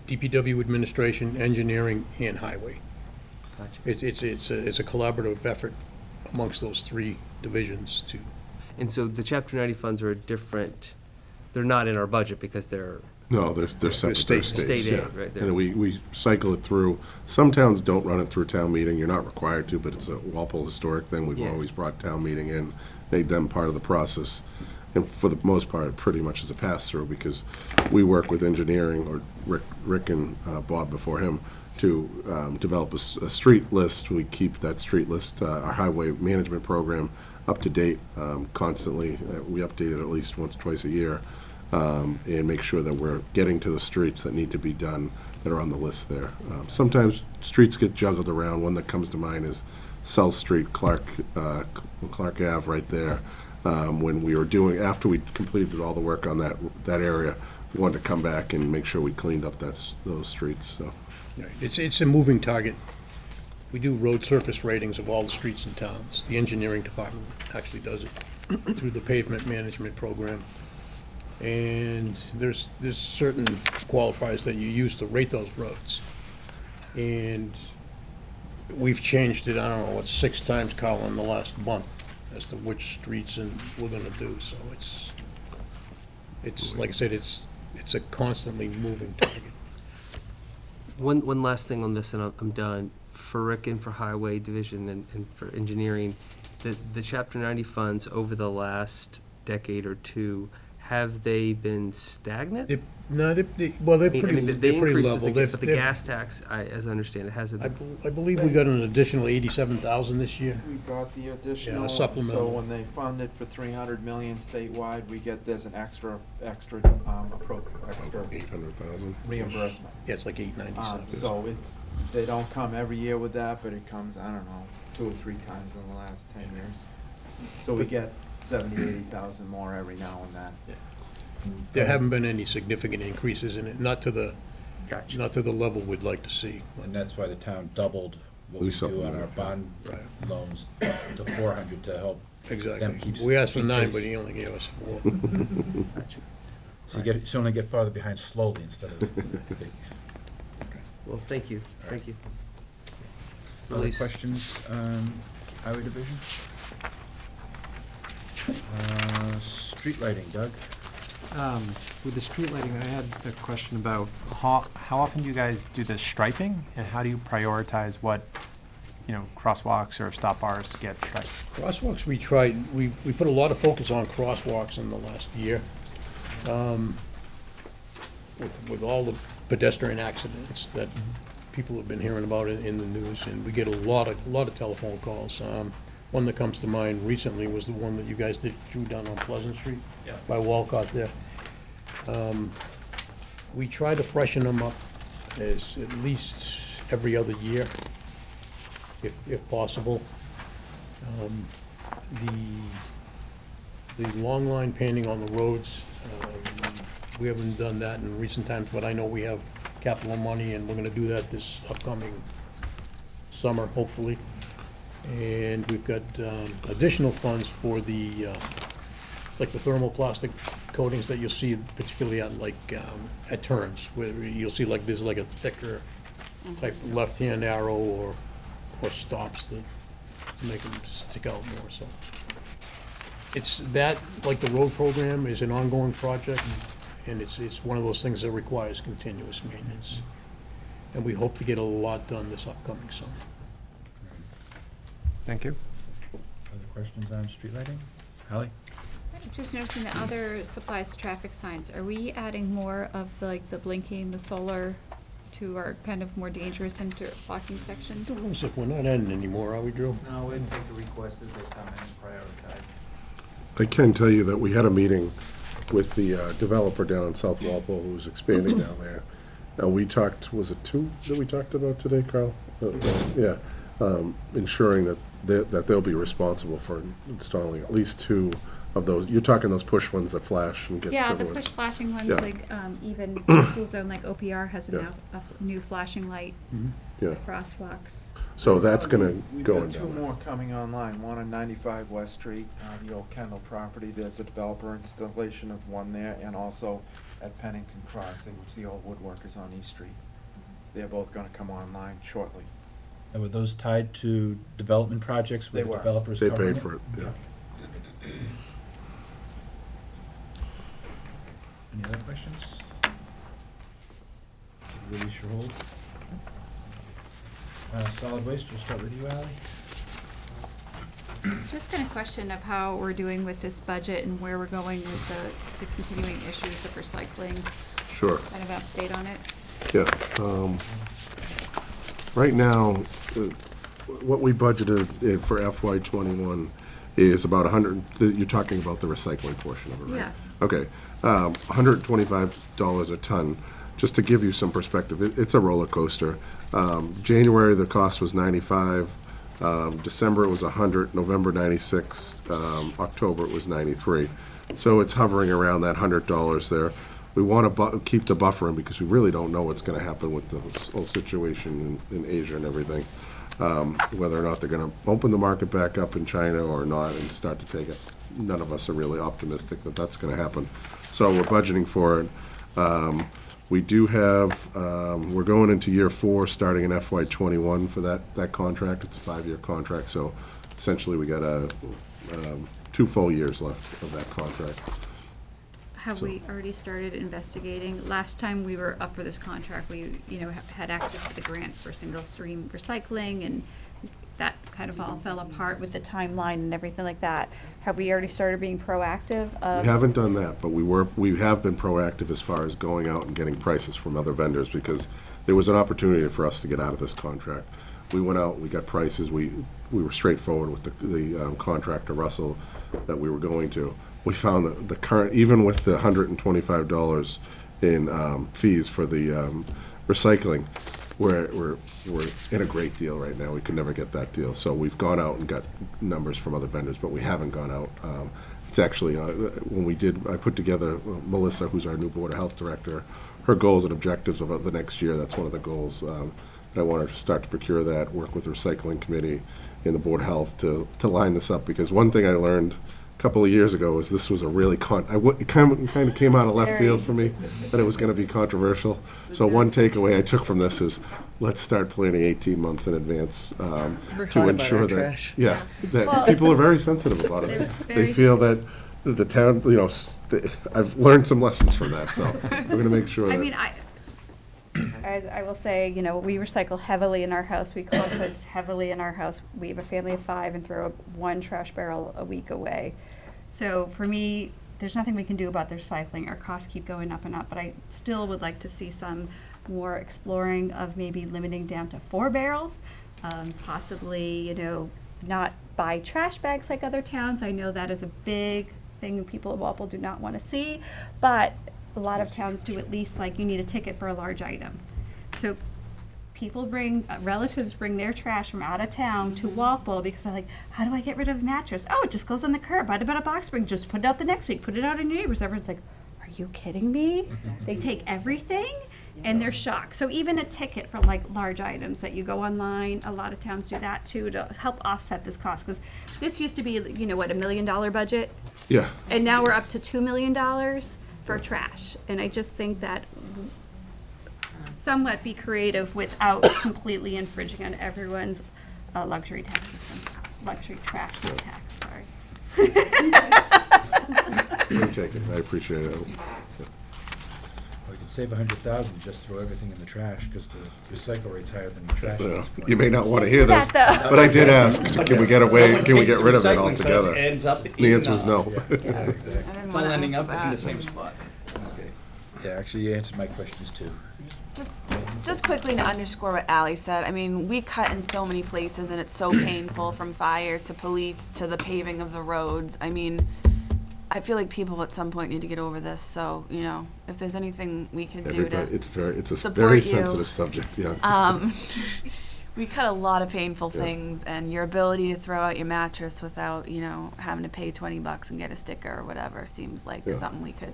DPW administration, engineering, and highway. Gotcha. It's a collaborative effort amongst those 3 divisions to. And so the Chapter 90 funds are different, they're not in our budget because they're, No, they're separate, they're state- state yeah. aid, right there. And we cycle it through. Some towns don't run it through town meeting, you're not required to, but it's a Walpole historic thing. We've Yeah. always brought town meeting in, made them part of the process. And for the most part, it pretty much is a pass-through, because we work with engineering, or Rick and Bob before him, to develop a street list. We keep that street list, our highway management program, up to date constantly. We update it at least once, twice a year, and make sure that we're getting to the streets that need to be done that are on the list there. Sometimes streets get juggled around. One that comes to mind is South Street, Clark Ave right there. When we were after we completed all the work on that area, we wanted to come back and make sure we cleaned up those streets, so. It's a moving target. We do road surface ratings of all the streets in towns. The engineering department actually does it through the pavement management program. And there's certain qualifiers that you use to rate those roads. And we've changed it, I don't know, 6 times, Carl, in the last month as to which streets we're gonna do. So it's like I said, it's a constantly moving target. One last thing on this, and I'm done. For Rick and for Highway Division and for engineering, the Chapter 90 funds over the last decade or two, have they been stagnant? They're I pretty mean, they increased as level. but the gas tax, as I understand it, hasn't. I believe we got an additional 87,000 this year. We got the additional, so supplemental. when they fund it for 300 million statewide, there's an extra 800,000. reimbursement. Yeah, it's like 897. So they don't come every year with that, but it comes, I don't know, 2 or 3 times in the last 10 years. So we get 70, 80,000 more every now and then. There haven't been any significant increases in it, not to the Gotcha. level we'd like to see. And that's why the town doubled what We we do on supplemented. our bond Right. loans to 400 to help them Exactly. keep. We asked for keep 9, pace. but he only gave us 4. Gotcha. So you only get farther behind slowly instead of. Well, thank you, thank you. Other Elise? questions on Highway Division? Street lighting, Doug? With the street lighting, I had a question about how often do you guys do the striping, and how do you prioritize what, crosswalks or stop bars get striped? Crosswalks, we put a lot of focus on crosswalks in the last year. With all the pedestrian accidents that people have been hearing about in the news, and we get a lot of telephone calls. One that comes to mind recently was the one that you guys drew down on Pleasant Street. Yeah. By Walcott there. We try to freshen them up as at least every other year, if possible. The long line painting on the roads, we haven't done that in recent times, but I know we have capital money, and we're gonna do that this upcoming summer, hopefully. And we've got additional funds for the, like the thermoplastic coatings that you'll see particularly at turns, where you'll see there's a thicker type left-hand arrow or stops to make them stick out more, so. It's that, like the road program is an ongoing project, and it's one of those things that requires continuous maintenance. And we hope to get a lot done this upcoming summer. Thank you. Other questions on street lighting? Ally? Just noticing the other supplies, traffic signs, are we adding more of the blinking, the solar to our kind of more dangerous interlocking sections? Don't know if we're not adding anymore, are we, Drew? No, we'd take the requests as they come in and prioritize. I can tell you that we had a meeting with the developer down in South Walpole who was expanding down there. And we talked, was it 2 that we talked about today, Carl? Yeah, ensuring that they'll be responsible for installing at least 2 of those. You're talking those push ones that flash and get Yeah, the civil. push flashing ones, Yeah. like, even school zone like OPR has Yeah. a new flashing light, Yeah, crosswalks. so that's gonna We've go got in 2 down there. more coming online, one on 95 West Street, the old Kendall property. There's a developer installation of one there, and also at Pennington Crossing, which the old woodworkers on East Street. They're both gonna come online shortly. And were those tied to development projects where They the were. developers They covering paid for it, yeah. Any other questions? Release your hold. Solid waste, we'll start with you, Ally. Just kind of question of how we're doing with this budget and where we're going with the continuing issues of recycling, Sure. kind of update on it. Yeah, right now, what we budgeted for FY '21 is about 100, you're talking about the recycling portion of it, right? Yeah. Okay, $125 a ton. Just to give you some perspective, it's a roller coaster. January, the cost was 95, December it was 100, November 96, October it was 93. So it's hovering around that $100 there. We want to keep the buffer in because we really don't know what's going to happen with the whole situation in Asia and everything. Whether or not they're going to open the market back up in China or not and start to take it. None of us are really optimistic that that's going to happen. So we're budgeting for it. We do have, we're going into year 4, starting in FY '21 for that contract. It's a 5-year contract, so essentially we got 2 full years left of that contract. Have we already started investigating? Last time we were up for this contract, we, had access to the grant for single stream recycling, and that kind of all fell apart with the timeline and everything like that. Have we already started being proactive? We haven't done that, but we have been proactive as far as going out and getting prices from other vendors because there was an opportunity for us to get out of this contract. We went out, we got prices, we were straightforward with the contractor, Russell, that we were going to. We found that the current, even with the $125 in fees for the recycling, we're in a great deal right now. We could never get that deal. So we've gone out and got numbers from other vendors, but we haven't gone out. It's actually, when we did, I put together Melissa, who's our new Board of Health Director, her goals and objectives of the next year. That's one of the goals that I wanted to start to procure that, work with the Recycling Committee and the Board of Health to line this up. Because one thing I learned couple of years ago was this was a really it kind of came out of left field for me that it was going to be controversial. So one takeaway I took from this is let's start planning 18 months in advance to ensure that that people are very sensitive about it. They feel that the town, I've learned some lessons from that. So we're going to make sure that. As I will say, we recycle heavily in our house. We compost heavily in our house. We have a family of 5 and throw 1 trash barrel a week away. So for me, there's nothing we can do about the recycling. Our costs keep going up and up, but I still would like to see some more exploring of maybe limiting down to 4 barrels, possibly, not buy trash bags like other towns. I know that is a big thing people in Walpole do not want to see, but a lot of towns do at least, like, you need a ticket for a large item. So people relatives bring their trash from out of town to Walpole because they're like, how do I get rid of a mattress? Oh, it just goes on the curb. What about a box spring? Just put it out the next week. Put it out in your neighbors. Everyone's like, are you kidding me? They take everything and they're shocked. So even a ticket for like large items that you go online, a lot of towns do that too to help offset this cost. Because this used to be, $1 million budget? Yeah. And now we're up to $2 million for trash. And I just think that somewhat be creative without completely infringing on everyone's luxury tax system. Luxury trash tax, sorry. You take it. I appreciate it. We could save $100,000, just throw everything in the trash because the recycle rate's higher than the trash at this point. You may not want to hear this, that, though. but I did ask, can we get rid of it altogether? Ends up The answer was no. Yeah, exactly. It's all ending up in the same spot. Yeah, actually, you answered my questions too. Just just quickly to underscore what Ally said, I mean, we cut in so many places and it's so painful, from fire to police to the paving of the roads. I mean, I feel like people at some point need to get over this, so, you know, if there's anything we can do Everybody, to it's a support very you. sensitive subject, yeah. We cut a lot of painful things, and your ability to throw out your mattress without, you know, having to pay $20 and get a sticker or whatever seems like Yeah. something we could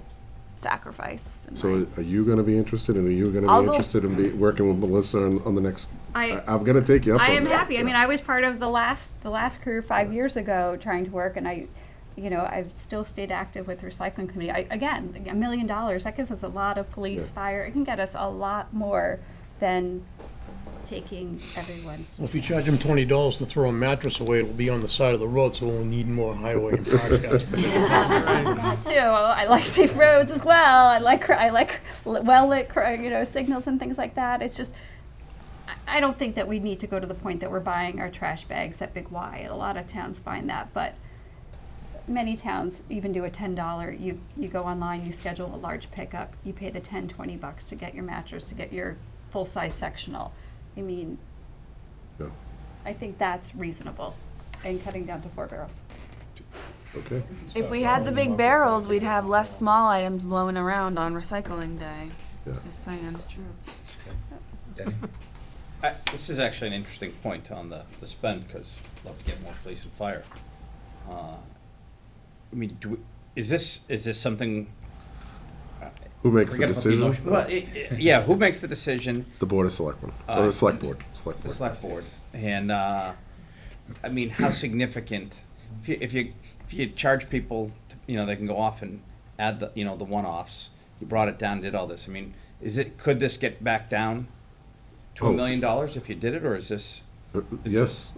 sacrifice. in my- So are you gonna be interested, and are you gonna I'll be go- interested in working with Melissa on the next? I- I'm gonna take you up on I am that. happy. I mean, I was part of the last crew 5 years ago trying to work, and I've still stayed active with recycling committee. Again, $1 million, that gives us a lot of police, Yeah. fire. It can get us a lot more than taking everyone's. Well, if you charge them $20 to throw a mattress away, it'll be on the side of the road, so we'll need more highway and parks guys. That too. I like safe roads as well. I like well lit, signals and things like that. It's just, I don't think that we need to go to the point that we're buying our trash bags at Big Y. A lot of towns find that, but many towns even do a $10. You go online, you schedule a large pickup, you pay the $10-20 to get your mattress, to get your full size sectional. I mean, Yeah. I think that's reasonable, and cutting down to 4 barrels. Okay, If we had the big barrels, we'd have less small items blowing around on recycling day. yeah. Just saying. Denny? This is actually an interesting point on the spend, because I'd love to get more police and fire. I mean, is this something? Who makes the forget about decision? emotion- Well, yeah, who makes the decision? The Board of Selectmen, or the Select Board. The select board. And, I mean, how significant, if you charge people, they can go off and add the one-offs, you brought it down, did all this, I mean, could this get back down to $1 million if you did it, or is this? Yes,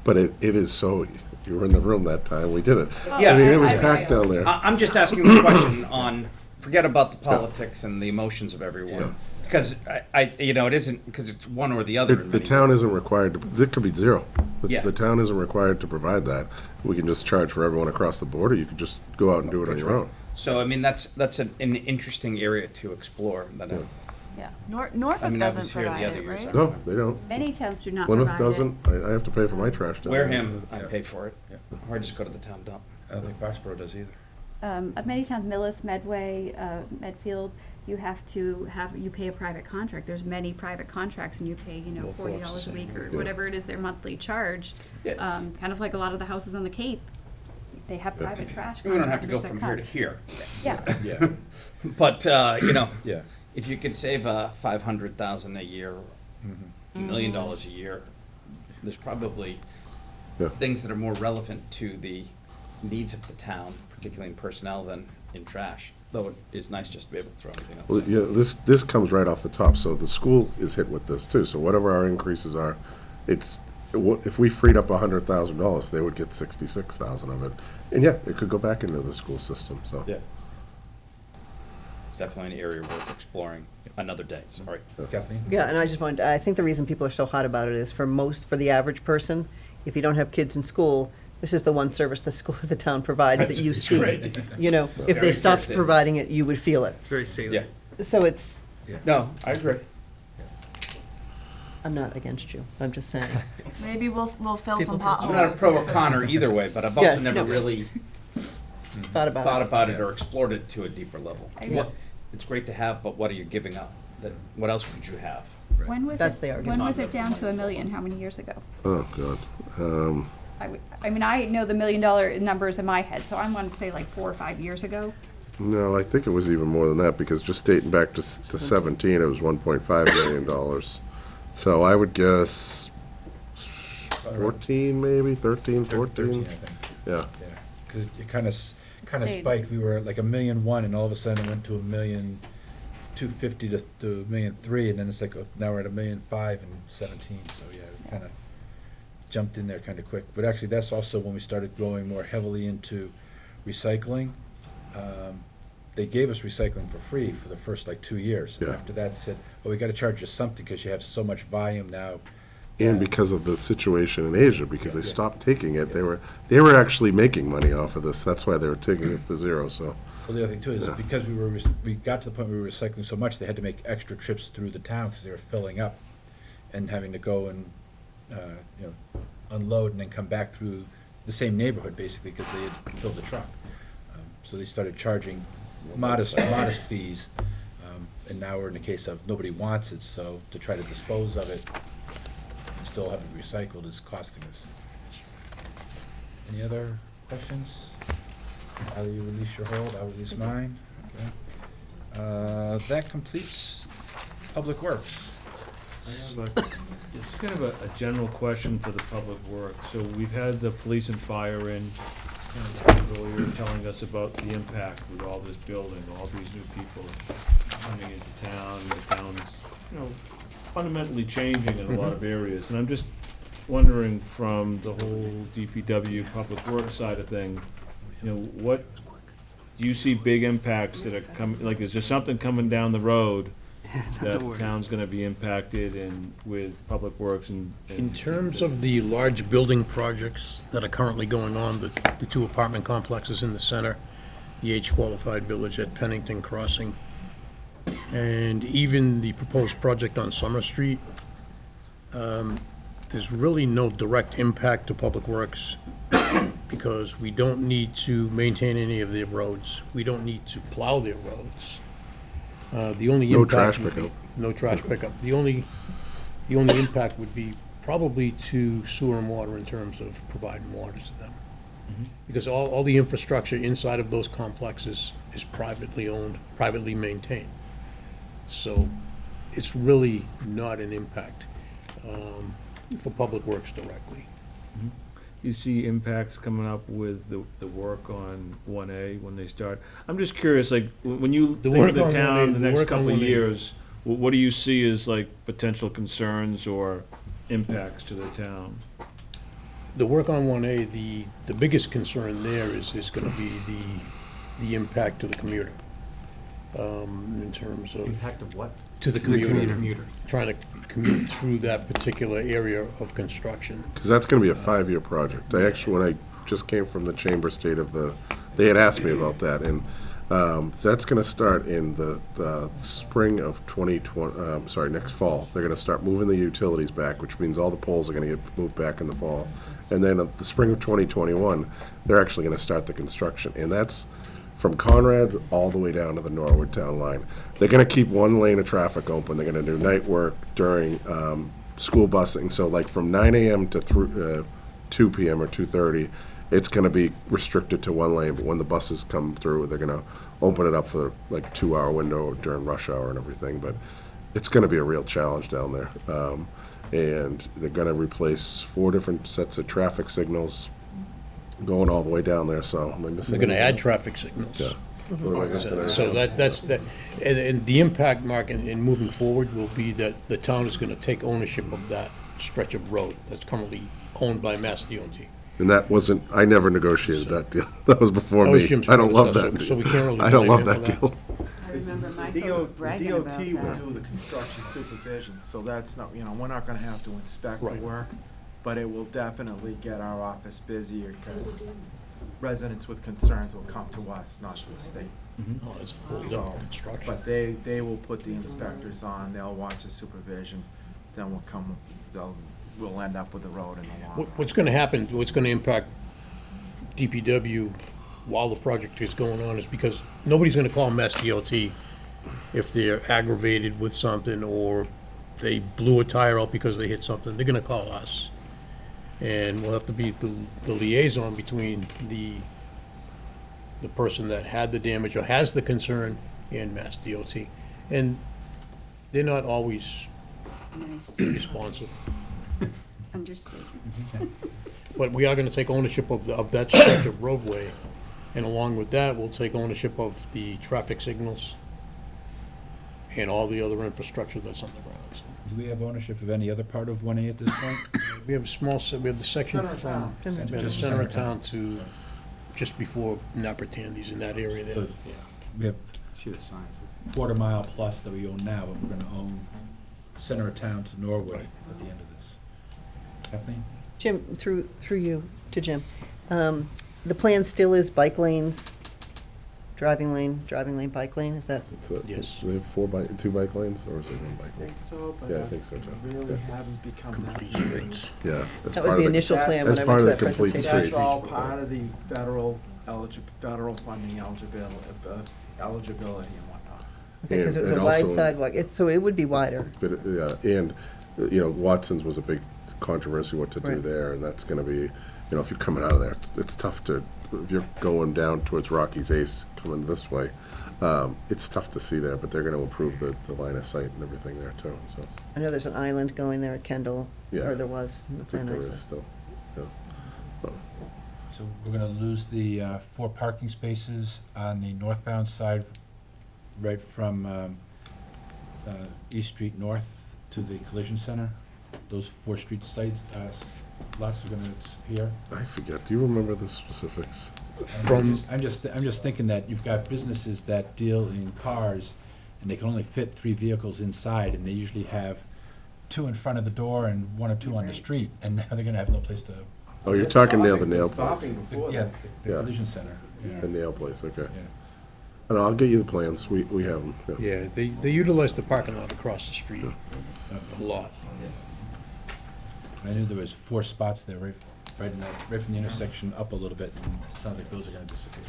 but it is so, you were in the room that time, we did it. Yeah. I mean, it was packed down there. I'm just asking the question on, forget about the politics and the emotions of everyone, because it isn't, because it's one or the other. The town isn't required to, it could be zero. Yeah. The town isn't required to provide that. We can just charge for everyone across the board, or you could just go out and do it on your own. So, I mean, that's an interesting area to explore. Yeah. Norfolk I was doesn't here the provide other it, years, right? No, they don't. Many towns do not Plymouth provide it. doesn't, I have to pay for my trash down there. Wareham, I pay for it, or I just go to the town dump. I don't think Foxborough does either. Many towns, Millis, Medway, Medfield, you pay a private contract. There's many private contracts, and you pay, $40 a week or whatever it is their monthly charge. Yeah. Kind of like a lot of the houses on the Cape, they have private trash We don't have to go contractors from that here cut. to here. Yeah. But, Yeah. if you could save $500,000 a year, $1 million a year, there's probably Yeah. things that are more relevant to the needs of the town, particularly in personnel, than in trash. Though it is nice just to be able to throw everything else. Well, yeah, this comes right off the top, so the school is hit with this too, so whatever our increases are, if we freed up $100,000, they would get 66,000 of it. And yeah, it could go back into the school system, so. Yeah. It's definitely an area worth exploring another day, sorry. Kathleen? Yeah, and I think the reason people are so hot about it is for the average person, if you don't have kids in school, this is the one service the town provides that you see. right. If Very they stopped interesting. providing it, you would feel it. It's very Yeah, salient. So it's, no, I agree. I'm not against you, I'm just saying. Maybe we'll fill some I'm potholes. not a pro or con or either way, but I've Yeah, also never no. really Thought about it. thought about it or explored it to a deeper level. I agree. It's great to have, but what are you giving up? What else would you have? When was That's the argument. When was it down to $1 million? How many years ago? Oh, God. I mean, I know the $1 million numbers in my head, so I want to say like 4 or 5 years ago. No, I think it was even more than that, because just dating back to 17, it was $1.5 million. So I would guess 14, maybe, 13, 14. 13, I think. Yeah. Yeah, because it kind of stayed. spiked. We were at like $1.1 million, and all of a sudden it went to $1.25 million to $1.3 million, and then it's like, now we're at $1.5 million in 17, so yeah, we kind of jumped in there kind of quick. But actually, that's also when we started going more heavily into recycling. They gave us recycling for free for the first like 2 years. And Yeah. after that, they said, well, we got to charge you something because you have so much volume now. And because of the situation in Asia, because they stopped taking it, they were actually making money off of this. That's why they were taking it for zero, so. Well, the other thing too is Yeah. because we got to the point where we were recycling so much, they had to make extra trips through the town because they were filling up and having to go and, unload and then come back through the same neighborhood basically because they had filled the truck. So they started charging modest fees. And now we're in a case of nobody wants it, so to try to dispose of it and still have it recycled is costing us. Any other questions? How do you release your hold? I'll release mine. Okay. That completes Public Works. It's kind of a general question for the public works. So we've had the police and fire in earlier telling us about the impact with all this building, all these new people coming into town, and the town's, fundamentally changing in a lot of areas. And I'm just wondering from the whole DPW public works side of thing, what, do you see big impacts that are coming, like, is there something coming down the road that the town's gonna be impacted in with public works and? In terms of the large building projects that are currently going on, the two apartment complexes in the center, the age-qualified village at Pennington Crossing, and even the proposed project on Summer Street, there's really no direct impact to Public Works because we don't need to maintain any of their roads. We don't need to plow their roads. The only No impact trash would be- pickup. No trash pickup. The only impact would be probably to sewer and water in terms of providing water to them. Because all the infrastructure inside of those complexes is privately owned, privately maintained. So it's really not an impact for Public Works directly. You see impacts coming up with the work on 1A when they start? I'm just curious, like, when you The think work of the on 1A town the the next work on couple of 1A. years, what do you see as like potential concerns or impacts to the town? The work on 1A, the biggest concern there is gonna be the impact to the commuter. In terms of. Impact of what? To the To the commuter. commuter. Trying to commute through that particular area of construction. Because that's going to be a 5-year project. I actually, when I just came from the Chamber State they had asked me about that, and that's going to start in the spring of 2020, next fall. They're going to start moving the utilities back, which means all the poles are going to get moved back in the fall. And then the spring of 2021, they're actually going to start the construction, and that's from Conrad's all the way down to the Norwood Town line. They're going to keep one lane of traffic open. They're going to do night work during school busing. So like from 9 a.m. to 2 p.m. or 2:30, it's going to be restricted to one lane. But when the buses come through, they're going to open it up for like 2-hour window during rush hour and everything. But it's going to be a real challenge down there. And they're going to replace 4 different sets of traffic signals going all the way down there. So am I missing They're gonna anything? add traffic signals. Yeah. What am I missing? So that's, and the impact, Mark, in moving forward will be that the town is gonna take ownership of that stretch of road that's currently owned by Mass DOT. And that wasn't, I never negotiated that deal. That was before That was me. Jim's I don't love predecessor, that so we deal. can't really I don't blame love him that for deal. I remember The Michael bragging DOT about will that. do the construction supervision, so that's not, we're not gonna have to inspect the Right. work, but it will definitely get our office busier, because residents with concerns will come to us, not to the state. Oh, it's fully So, done construction. But they will put the inspectors on, they'll watch the supervision, then we'll end up with the road in the long run. What's gonna happen, what's gonna impact DPW while the project is going on is because nobody's gonna call Mass DOT if they're aggravated with something or they blew a tire out because they hit something. They're gonna call us. And we'll have to be the liaison between the person that had the damage or has the concern and Mass DOT. And they're not always Nice, responsive. understatement. But we are gonna take ownership of that stretch of roadway, and along with that, we'll take ownership of the traffic signals and all the other infrastructure that's on the ground. So Do we have ownership of any other part of 1A at this point? we have we have the section Center of from, town. the Just center of center town to just before Nappertandy's in that area there. So- We have See the signs. quarter-mile plus that we own now, but we're gonna own center of town to Norwood at the end of this. Kathleen? Jim, through you to Jim. The plan still is bike lanes driving lane, bike lane, is that? It's a- Yes. Do they have two bike lanes, or is it one I bike lane? think so, but Yeah, I think so, too. really Yeah. haven't become that. Complete streets. Yeah. That was part the of initial plan that's when I part went of to the that complete presentation. That's streets. all part of the federal funding eligibility and whatnot. Okay, because it was And a wide also- sidewalk, so it would be wider. But, and, Watson's was a big controversy what to do Right. there, and that's gonna be, if you're coming out of there, it's tough to, if you're going down towards Rocky's Ace, coming this way, it's tough to see there, but they're gonna improve the line of sight and everything there too, so, I know there's an island going there at Kendall, Yeah. or there was in the I think plan I there is saw. still, yeah. So we're gonna lose the 4 parking spaces on the northbound side, right from East Street North to the collision center. Those 4 street sites, lots are gonna disappear. I forget, do you remember the specifics? I'm just thinking that you've got businesses that deal in cars, and they can only fit 3 vehicles inside, and they usually have 2 in front of the door and 1 or 2 on the street, and now they're gonna have no place to, Oh, you're They're talking near the stopping- nail they're place, Stopping before yeah, that. the Yeah. collision center. Yeah. the nail place, okay. Yeah. And I'll get you the plans, we have them, yeah. Yeah, they utilize the parking lot across the street a lot. I knew there was 4 spots there, right from the intersection up a little bit, and it sounds like those are gonna disappear.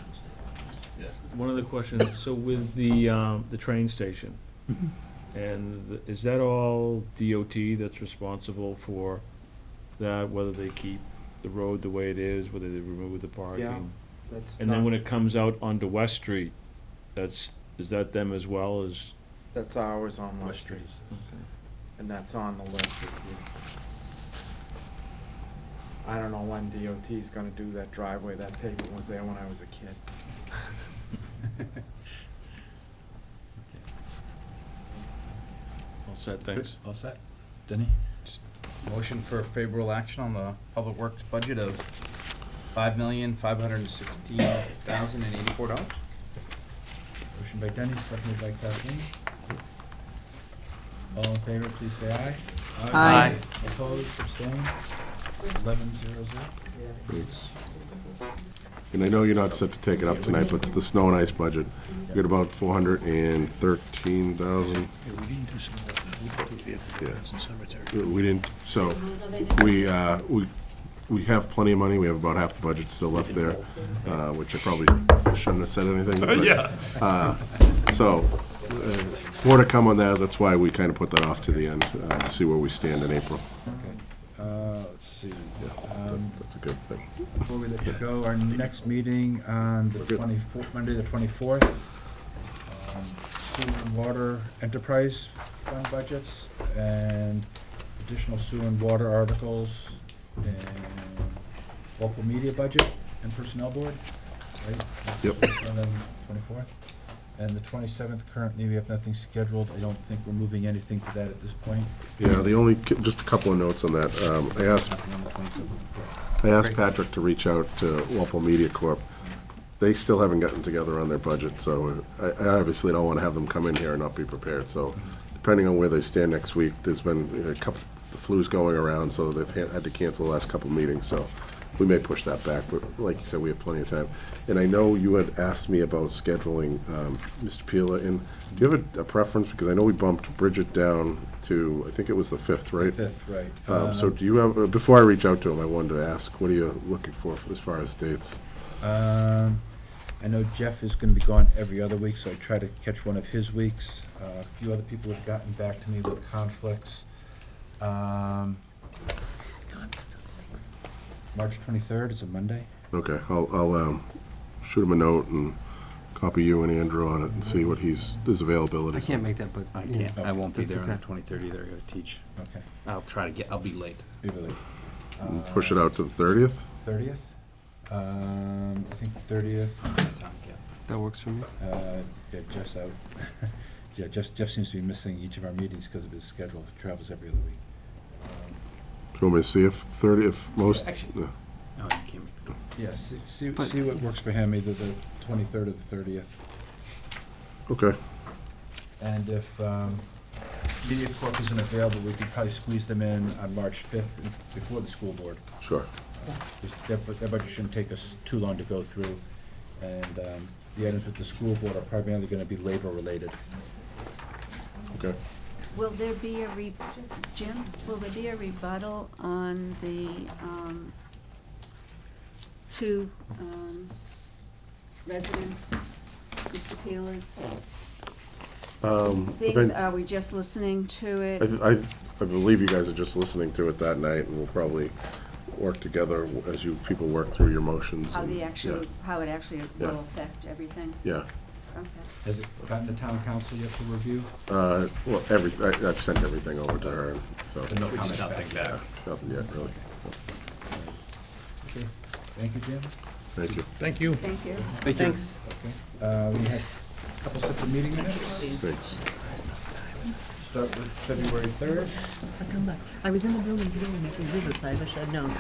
One other question, so with the train station, and is that all DOT that's responsible for that, whether they keep the road the way it is, whether they remove the parking? That's And then not- when it comes out onto West Street, is that them as well as? That's ours on West Street, and that's on the list this year. I don't know when DOT's gonna do that driveway, that pavement was there when I was a kid. All set, thanks. All set? Denny? Motion for favorable action on the public works budget of $5,516,084. Motion by Denny, seconded by Kathleen. All in favor, please say aye. Aye. Opposed, abstained? 11-0-0. And I know you're not set to take it up tonight, but it's the snow and ice budget. You got about 413,000. Yeah, we didn't do some, we did do vehicles and cemetery. We didn't, so, we have plenty of money, we have about half the budget still left there, which I probably shouldn't have said anything. But, so, more to come on that, that's why we kind of put that off to the end, to see where we stand in April. Okay, let's see. That's a good thing. Before we let you go, our next meeting on the 24th, Monday, the 24th, sewer and water enterprise fund budgets, and additional sewer and water articles, and local media budget and personnel board, right? That's Yep. what's on the 24th. And the 27th, currently, we have nothing scheduled. I don't think we're moving anything to that at this point. Yeah, the only, just a couple of notes on that. I asked Nothing on the 27th. Patrick to reach out to Walpole Media Corp. They still haven't gotten together on their budget, so I obviously don't want to have them come in here and not be prepared. So depending on where they stand next week, there's been a couple, the flu's going around, so they've had to cancel the last couple meetings, so we may push that back, but like you said, we have plenty of time. And I know you had asked me about scheduling Mr. Pila in. Do you have a preference? Because I know we bumped Bridget down to, I think it was the 5th, right? 5th, right. So do you have, before I reach out to him, I wanted to ask, what are you looking for as far as dates? I know Jeff is gonna be gone every other week, so I try to catch one of his weeks. A few other people have gotten back to me with conflicts. March 23rd is a Monday. Okay, I'll shoot him a note and copy you and Andrew on it and see what his availability I is. can't make that, but. I yeah. can't, I won't be That's there on the okay. 23rd either, I gotta teach. Okay, I'll try to get, I'll be late. be really. And push it out to the 30th? 30th? I think 30th. That works for me. Yeah, Jeff's out. Yeah, Jeff seems to be missing each of our meetings because of his schedule. He travels every other week. Do you want me to see if most? Actually- Yeah. No, you can't make it. Yeah, see But- what works for him, either the 23rd or the 30th. Okay, And if Media Corp isn't available, we could probably squeeze them in on March 5th before the school board. sure. Their budget shouldn't take us too long to go through. And the items with the school board are primarily gonna be labor-related. Okay. Will there be a Jim, will there be a rebuttal on the, two, residents, Mr. Peeler's things? Are we just listening to it? I believe you guys are just listening to it that night, and we'll probably work together as you people work through your motions. How and- the actually, how it actually Yeah. will affect everything? Yeah. Okay. Has it gotten to town council yet to review? Well, I've sent everything over to her, so. But no comments back. Yeah, nothing yet, really. Okay. Thank you, Jim. Thank you. Thank you. Thank you. Thanks. Okay. We have a couple sets of meeting minutes. Thanks. Start with February 3rd. I'll come back. I was in the building today making visits, I wish I'd known.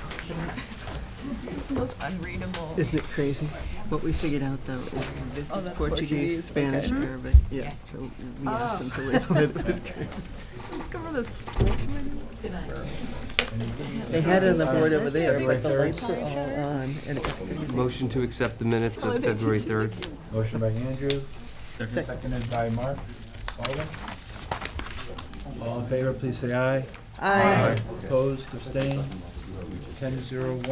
This is the most unreadable. Isn't it crazy? What we figured out, though, is this Oh, is that's Portuguese, Portuguese, Spanish, okay. Arabic, yeah, so we asked them to label it, it was crazy. Let's go for the school committee. They had it on the board over there, but the February lights were all on, and it was crazy. Motion to accept the minutes of February 3rd. Motion by Andrew, seconded by Mark. Alden? All in favor, please say aye. Aye. Opposed, abstained? 10-0-1.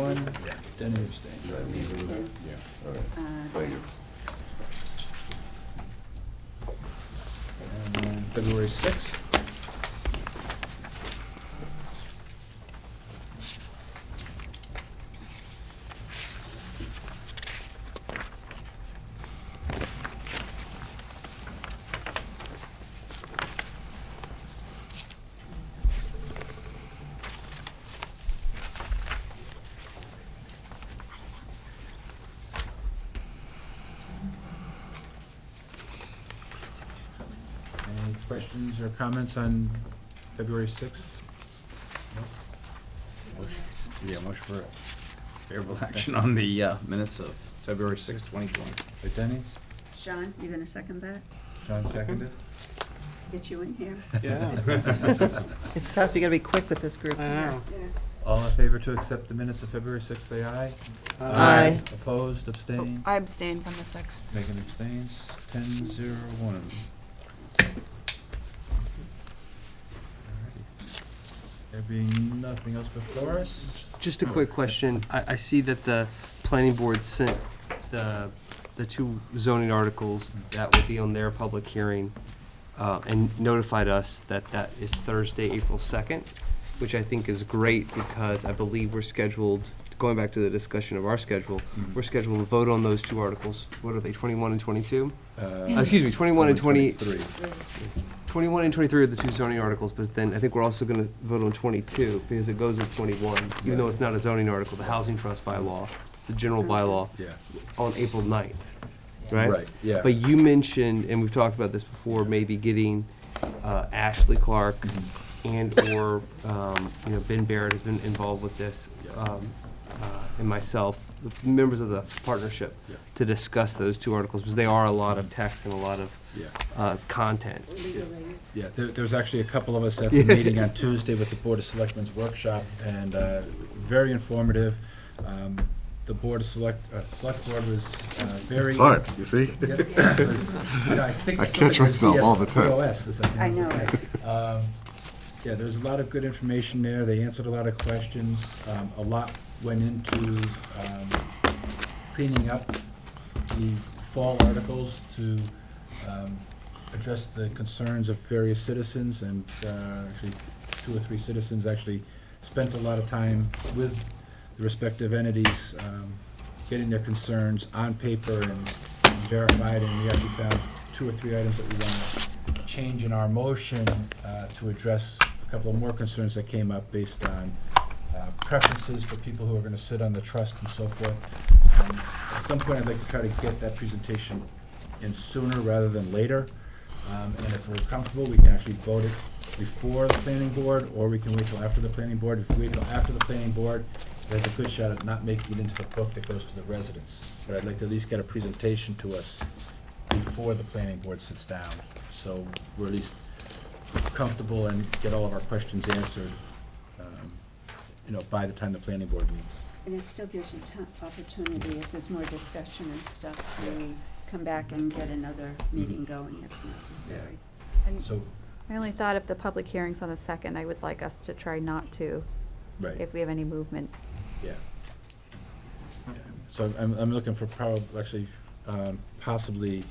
Denny abstained. Thank you. And then February 6th. Any questions or comments on February 6th? Yeah, motion for favorable action on the minutes of February 6, 2020. By Denny? Sean, you gonna second that? John seconded? Get you in here? Yeah. It's tough, you gotta be quick with this group. I know. Yeah. All in favor to accept the minutes of February 6th, say aye. Aye. Opposed, abstained? I abstained from the 6th. Megan abstains. 10-0-1. There being nothing else before us? Just a quick question. I see that the planning board sent the two zoning articles that will be on their public hearing and notified us that that is Thursday, April 2nd, which I think is great because I believe we're scheduled, going back to the discussion of our schedule, we're scheduled to vote on those two articles. What are they, 21 and 22? Excuse me, 21 and 23. 21 and 23 are the two zoning articles, but then I think we're also going to vote on 22 because it goes with 21, even though it's not a zoning article, the housing trust bylaw, it's a general bylaw, Yeah. on April 9th, right? Right, yeah. But you mentioned, and we've talked about this before, maybe getting Ashley Clark and/or, Ben Barrett has been involved with this, and myself, the members of the partnership, Yeah. to discuss those two articles, because they are a lot of text and a lot of Yeah. content. Yeah, there was actually a couple of us at the meeting on Tuesday with the Board of Selectmen's workshop, and very informative. The Board of Select Board was very... It's hard, you see? Yeah, it was, I think I it's catch something myself with all the time. BOS or something. I know. Yeah, there's a lot of good information there. They answered a lot of questions. A lot went into cleaning up the fall articles to address the concerns of various citizens, and actually 2 or 3 citizens actually spent a lot of time with the respective entities, getting their concerns on paper and verified, and we actually found 2 or 3 items that we want to change in our motion to address a couple of more concerns that came up based on preferences for people who are going to sit on the trust and so forth. At some point, I'd like to try to get that presentation in sooner rather than later. And if we're comfortable, we can actually vote it before the planning board, or we can wait till after the planning board. If we wait till after the planning board, there's a good shot at not making it into the book that goes to the residents. But I'd like to at least get a presentation to us before the planning board sits down, so we're at least comfortable and get all of our questions answered, by the time the planning board meets. And it still gives you opportunity, if there's more discussion and stuff, to come back and get another meeting going if necessary. And So, my only thought, if the public hearing's on the 2nd, I would like us to try not to, right, if we have any movement. yeah. Yeah. So I'm looking for actually, possibly,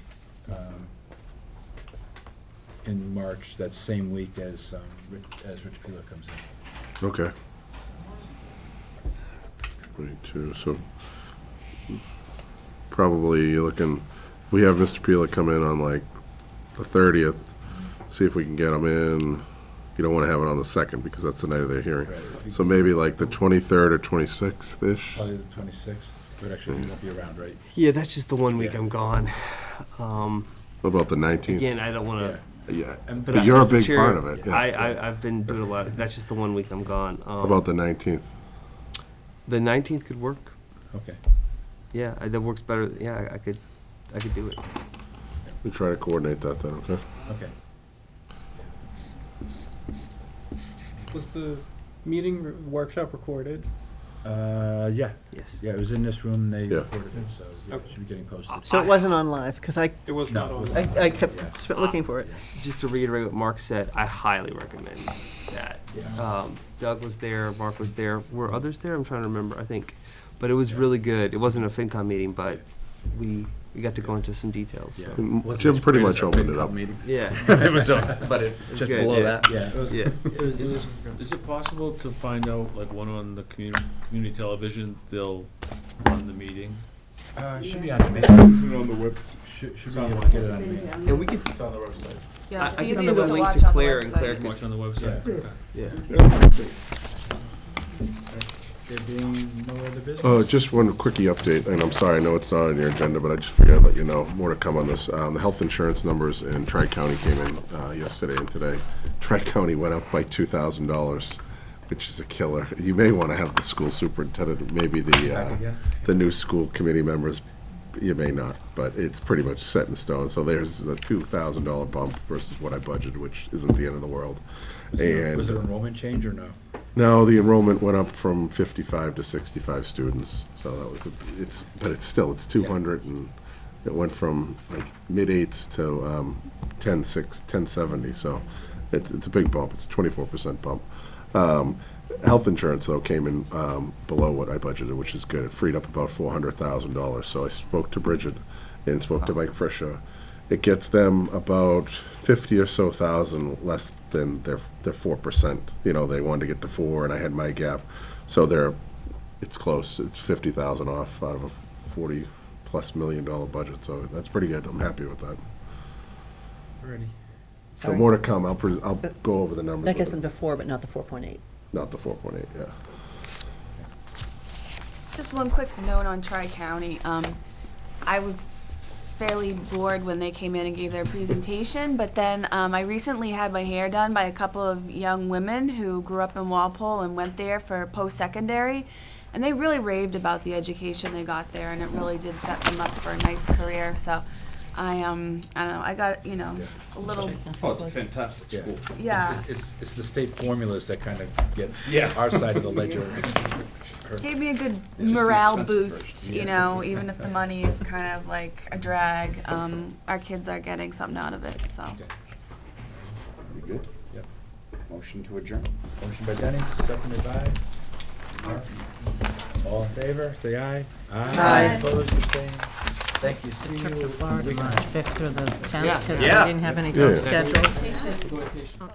in March, that same week as Rich Pila comes in. Okay. 22, so probably you're looking, if we have Mr. Pila come in on like the 30th, see if we can get him in. You don't want to have it on the 2nd because that's the night of their hearing. Right. So maybe like the 23rd or 26th-ish? Probably the 26th, but actually you won't be around, right? Yeah, that's just the one week Yeah. I'm gone. What about the 19th? Again, I don't wanna. Yeah, And- but you're a as the big chair, part of it, yeah. I've been doing a lot, that's just the one week I'm gone. How about the 19th? The 19th could work. Okay. Yeah, that works better. Yeah, I could do it. We try to coordinate that then, okay? Okay. Was the meeting workshop recorded? Yeah. Yes. Yeah, it was in this room, they Yeah. recorded it, so yeah, it Okay. should be getting posted. So it wasn't on live, because I It was No, not it on. wasn't. I kept looking for it. Just to reiterate what Mark said, I highly recommend that. Yeah. Doug was there, Mark was there. Were others there? I'm trying to remember, I think. But it was really good. It wasn't a FinCom meeting, but we got to go into some details. Yeah. So. And Jim pretty much opened it up. Yeah. It was, but it, was just good, below yeah. that. Yeah. it was- Yeah. Is it possible to find out, like, one on the community television, they'll run the meeting? Should be on demand. On the web. Should It's be on able the to get Has it it on been demand. down? And we could, It's on the website. Yeah, it's I can easy send to the link watch to on the Claire, and website. Claire can, Watch on the website? Yeah. Okay. yeah. There being no other business? Oh, just one quickie update, and I'm sorry, I know it's not on your agenda, but I just figured I'd let you know, more to come on this. The health insurance numbers in Tri-County came in yesterday and today. Tri-County went up by $2,000, which is a killer. You may want to have the school superintendent, maybe Back again? the new school committee members, you may not, but it's pretty much set in stone. So there's a $2,000 bump versus what I budgeted, which isn't the end of the world. And Was there enrollment change or no? no, the enrollment went up from 55 to 65 students, so that was, but it's still, it's 200, and it went from like mid-eights to 1070, so it's a big bump, it's a 24% bump. Health insurance, though, came in below what I budgeted, which is good. It freed up about $400,000, so I spoke to Bridget and spoke to Mike Frischer. It gets them about 50 or so thousand less than their 4%. You know, they wanted to get to 4, and I had my gap. So it's close. It's 50,000 off out of a $40+ million budget. So that's pretty good. I'm happy with that. Already. So Sorry. more to come. I'll go over the numbers. That gets with them it. to 4, but not the 4.8. Not the 4.8, yeah. Just one quick note on Tri-County. I was fairly bored when they came in and gave their presentation, but then I recently had my hair done by a couple of young women who grew up in Walpole and went there for post-secondary, and they really raved about the education they got there, and it really did set them up for a nice career. So I don't know, I got, a little, Oh, it's a fantastic Yeah. school. yeah. It's the state formulas that kind of get Yeah. our side of the ledger. Gave me a good It's just the morale expensive boost, version. even if the money is kind of like a drag. Our kids are getting something out of it, so. Okay. We good? Yep. Motion to adjourn. Motion by Denny, seconded by Mark. All in favor, say aye. Aye. Opposed, abstained. Thank you. See Trip to you. Florida, week and a March half. 5th through the 10th, Yeah. because Yeah. we didn't have anything Yeah. scheduled.